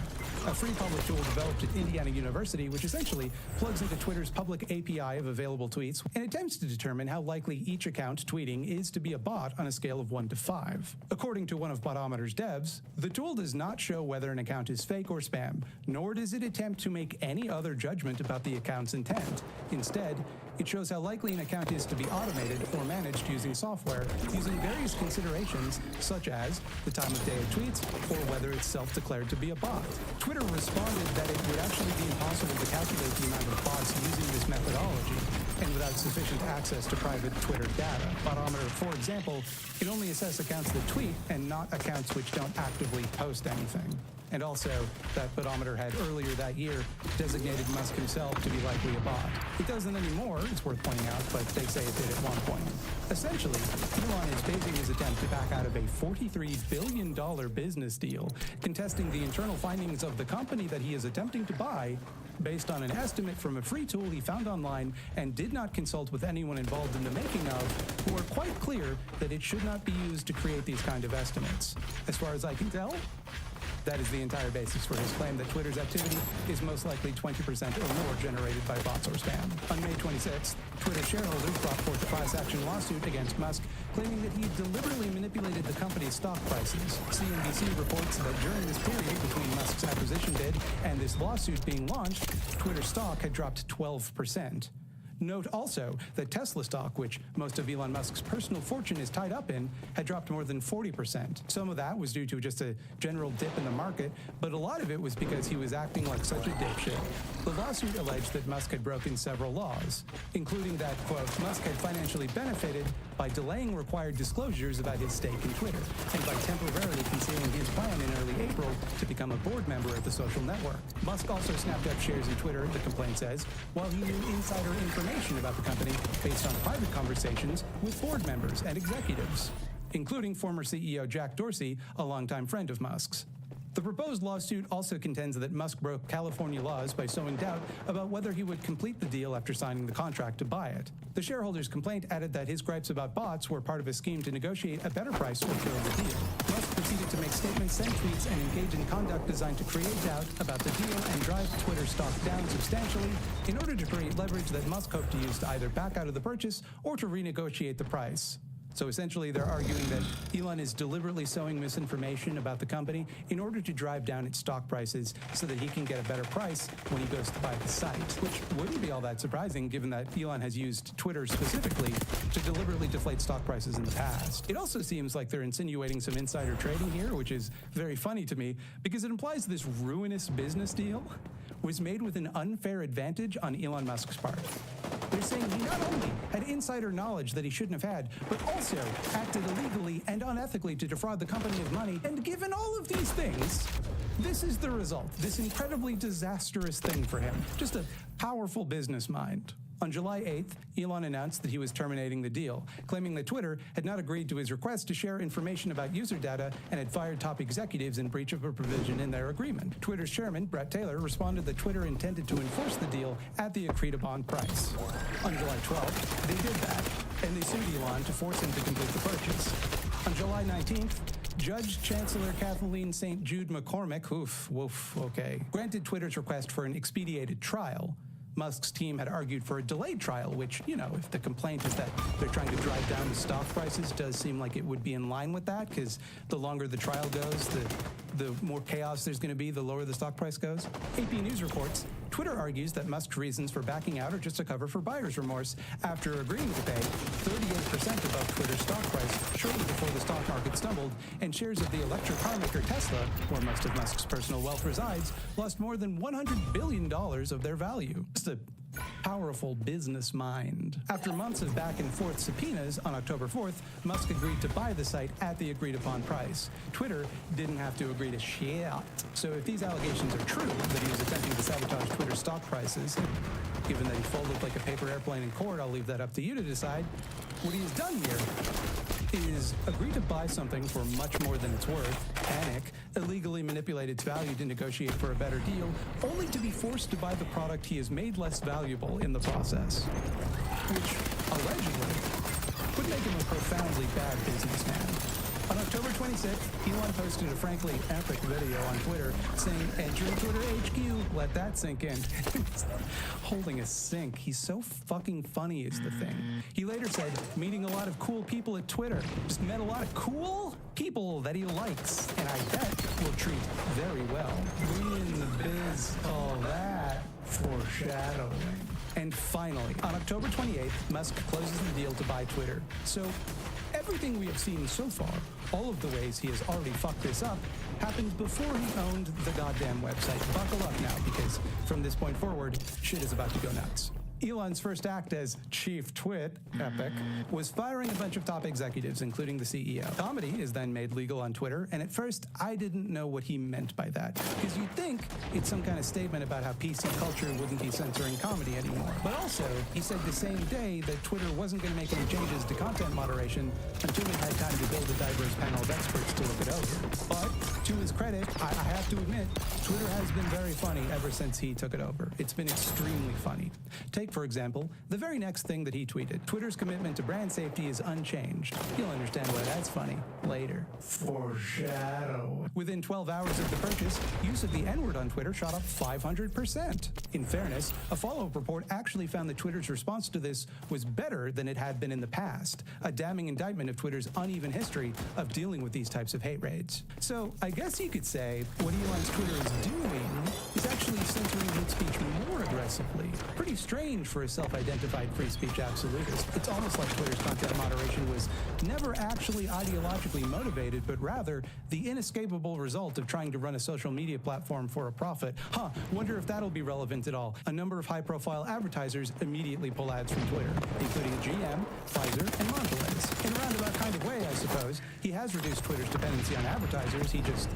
a free public tool developed at Indiana University, which essentially plugs into Twitter's public API of available tweets and attempts to determine how likely each account tweeting is to be a bot on a scale of 1 to 5. According to one of Botometer's devs, the tool does not show whether an account is fake or spam, nor does it attempt to make any other judgment about the account's intent. Instead, it shows how likely an account is to be automated or managed using software, using various considerations such as the time of day of tweets or whether it's self-declared to be a bot. Twitter responded that it would actually be impossible to calculate the amount of bots using this methodology, and without sufficient access to private Twitter data. Botometer, for example, can only assess accounts that tweet and not accounts which don't actively post anything. And also, that Botometer had earlier that year designated Musk himself to be likely a bot. It doesn't anymore, it's worth pointing out, but they say it did at one point. Essentially, Elon is basing his attempt to back out of a $43 billion business deal, contesting the internal findings of the company that he is attempting to buy based on an estimate from a free tool he found online and did not consult with anyone involved in the making of, who are quite clear that it should not be used to create these kind of estimates. As far as I can tell, that is the entire basis for his claim that Twitter's activity is most likely 20% or more generated by bots or spam. On May 26th, Twitter shareholders brought forth a class action lawsuit against Musk, claiming that he deliberately manipulated the company's stock prices. CNBC reports that during this period between Musk's acquisition bid and this lawsuit being launched, Twitter stock had dropped 12%. Note also that Tesla stock, which most of Elon Musk's personal fortune is tied up in, had dropped more than 40%. Some of that was due to just a general dip in the market, but a lot of it was because he was acting like such a dipshit. The lawsuit alleged that Musk had broken several laws, including that, quote, Musk had financially benefited by delaying required disclosures about his stake in Twitter, and by temporarily concealing his plan in early April to become a board member at the social network. Musk also snapped up shares in Twitter, the complaint says, while he knew insider information about the company based on private conversations with board members and executives, including former CEO Jack Dorsey, a longtime friend of Musk's. The proposed lawsuit also contends that Musk broke California laws by sowing doubt about whether he would complete the deal after signing the contract to buy it. The shareholders' complaint added that his gripes about bots were part of a scheme to negotiate a better price or kill the deal. Musk proceeded to make statements, send tweets, and engage in conduct designed to create doubt about the deal and drive Twitter stock down substantially in order to create leverage that Musk hoped to use to either back out of the purchase or to renegotiate the price. So essentially, they're arguing that Elon is deliberately sowing misinformation about the company in order to drive down its stock prices so that he can get a better price when he goes to buy the site, which wouldn't be all that surprising given that Elon has used Twitter specifically to deliberately deflate stock prices in the past. It also seems like they're insinuating some insider trading here, which is very funny to me because it implies this ruinous business deal was made with an unfair advantage on Elon Musk's part. They're saying he not only had insider knowledge that he shouldn't have had, but also acted illegally and unethically to defraud the company of money. And given all of these things, this is the result, this incredibly disastrous thing for him. Just a powerful business mind. On July 8th, Elon announced that he was terminating the deal, claiming that Twitter had not agreed to his request to share information about user data and had fired top executives in breach of a provision in their agreement. Twitter's chairman, Brett Taylor, responded that Twitter intended to enforce the deal at the agreed-upon price. On July 12th, they did that, and they sued Elon to force him to complete the purchase. On July 19th, Judge Chancellor Kathleen St. Jude McCormick, granted Twitter's request for an expedited trial. Musk's team had argued for a delayed trial, which, if the complaint is that they're trying to drive down the stock prices, does seem like it would be in line with that, because the longer the trial goes, the more chaos there's going to be, the lower the stock price goes. AP News reports, Twitter argues that Musk's reasons for backing out are just a cover for buyer's remorse after agreeing to pay 38% above Twitter's stock price shortly before the stock market stumbled, and shares of the electric car maker Tesla, where most of Musk's personal wealth resides, lost more than $100 billion of their value. Just a powerful business mind. After months of back and forth subpoenas, on October 4th, Musk agreed to buy the site at the agreed upon price. Twitter didn't have to agree to shit. So if these allegations are true, that he was attempting to sabotage Twitter's stock prices, given that he folded like a paper airplane in court, I'll leave that up to you to decide. What he has done here is agree to buy something for much more than it's worth, panic, illegally manipulate its value to negotiate for a better deal, only to be forced to buy the product he has made less valuable in the process, which allegedly would make him a profoundly bad businessman. On October 26th, Elon posted a frankly epic video on Twitter saying, "Enter Twitter HQ, let that sink in." Holding a sink. He's so fucking funny is the thing. He later said, meeting a lot of cool people at Twitter. Just met a lot of cool people that he likes, and I bet will treat very well. We in the biz call that foreshadowing. And finally, on October 28th, Musk closes the deal to buy Twitter. So everything we have seen so far, all of the ways he has already fucked this up, happened before he owned the goddamn website. Buckle up now, because from this point forward, shit is about to go nuts. Elon's first act as Chief Twit, epic, was firing a bunch of top executives, including the CEO. Comedy is then made legal on Twitter, and at first, I didn't know what he meant by that, because you'd think it's some kind of statement about how PC culture wouldn't be censoring comedy anymore. But also, he said the same day that Twitter wasn't going to make any changes to content moderation until it had time to build a diverse panel of experts to look it over. But, to his credit, I have to admit, Twitter has been very funny ever since he took it over. It's been extremely funny. Take, for example, the very next thing that he tweeted. Twitter's commitment to brand safety is unchanged. You'll understand why that's funny later. Foreshadow. Within 12 hours of the purchase, use of the N-word on Twitter shot up 500%. In fairness, a follow-up report actually found that Twitter's response to this was better than it had been in the past, a damning indictment of Twitter's uneven history of dealing with these types of hate raids. So, I guess you could say what Elon's Twitter is doing is actually censoring hate speech more aggressively. Pretty strange for a self-identified free speech absolutist. It's almost like Twitter's content moderation was never actually ideologically motivated, but rather the inescapable result of trying to run a social media platform for a profit. Wonder if that'll be relevant at all. A number of high-profile advertisers immediately pull ads from Twitter, including GM, Pfizer, and Mondelez. In a roundabout kind of way, I suppose, he has reduced Twitter's dependency on advertisers. He just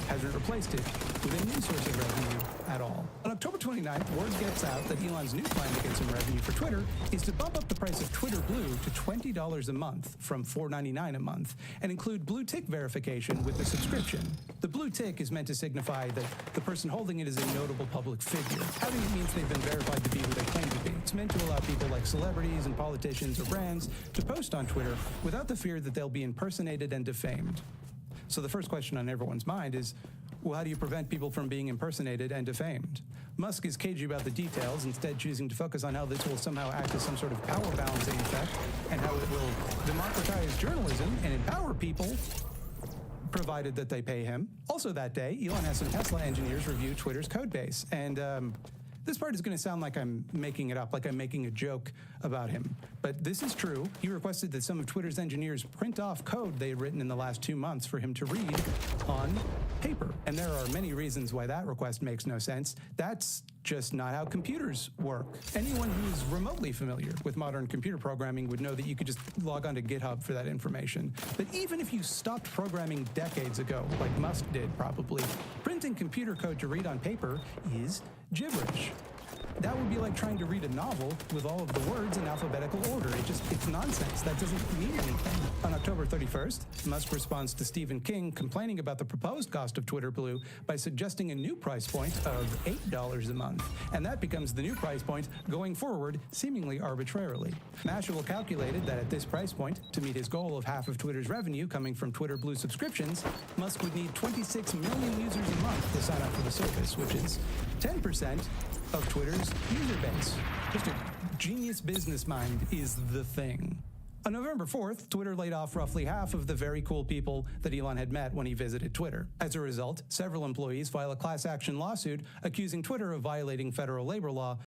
hasn't replaced it with a new source of revenue at all. On October 29th, word gets out that Elon's new plan to get some revenue for Twitter is to bump up the price of Twitter Blue to $20 a month from $4.99 a month and include blue tick verification with the subscription. The blue tick is meant to signify that the person holding it is a notable public figure. Having it means they've been verified to be who they claim to be. It's meant to allow people like celebrities and politicians or brands to post on Twitter without the fear that they'll be impersonated and defamed. So the first question on everyone's mind is, well, how do you prevent people from being impersonated and defamed? Musk is cagey about the details, instead choosing to focus on how this will somehow act as some sort of power balancing effect and how it will democratize journalism and empower people, provided that they pay him. Also that day, Elon has some Tesla engineers review Twitter's code base, and this part is going to sound like I'm making it up, like I'm making a joke about him. But this is true. He requested that some of Twitter's engineers print off code they had written in the last 2 months for him to read on paper. And there are many reasons why that request makes no sense. That's just not how computers work. Anyone who is remotely familiar with modern computer programming would know that you could just log on to GitHub for that information. But even if you stopped programming decades ago, like Musk did probably, printing computer code to read on paper is gibberish. That would be like trying to read a novel with all of the words in alphabetical order. It's nonsense. That doesn't mean anything. On October 31st, Musk responds to Stephen King complaining about the proposed cost of Twitter Blue by suggesting a new price point of $8 a month. And that becomes the new price point going forward, seemingly arbitrarily. Mashable calculated that at this price point, to meet his goal of half of Twitter's revenue coming from Twitter Blue subscriptions, Musk would need 26 million users a month to sign up for the service, which is 10% of Twitter's user base. Just a genius business mind is the thing. On November 4th, Twitter laid off roughly half of the very cool people that Elon had met when he visited Twitter. As a result, several employees file a class action lawsuit accusing Twitter of violating federal labor law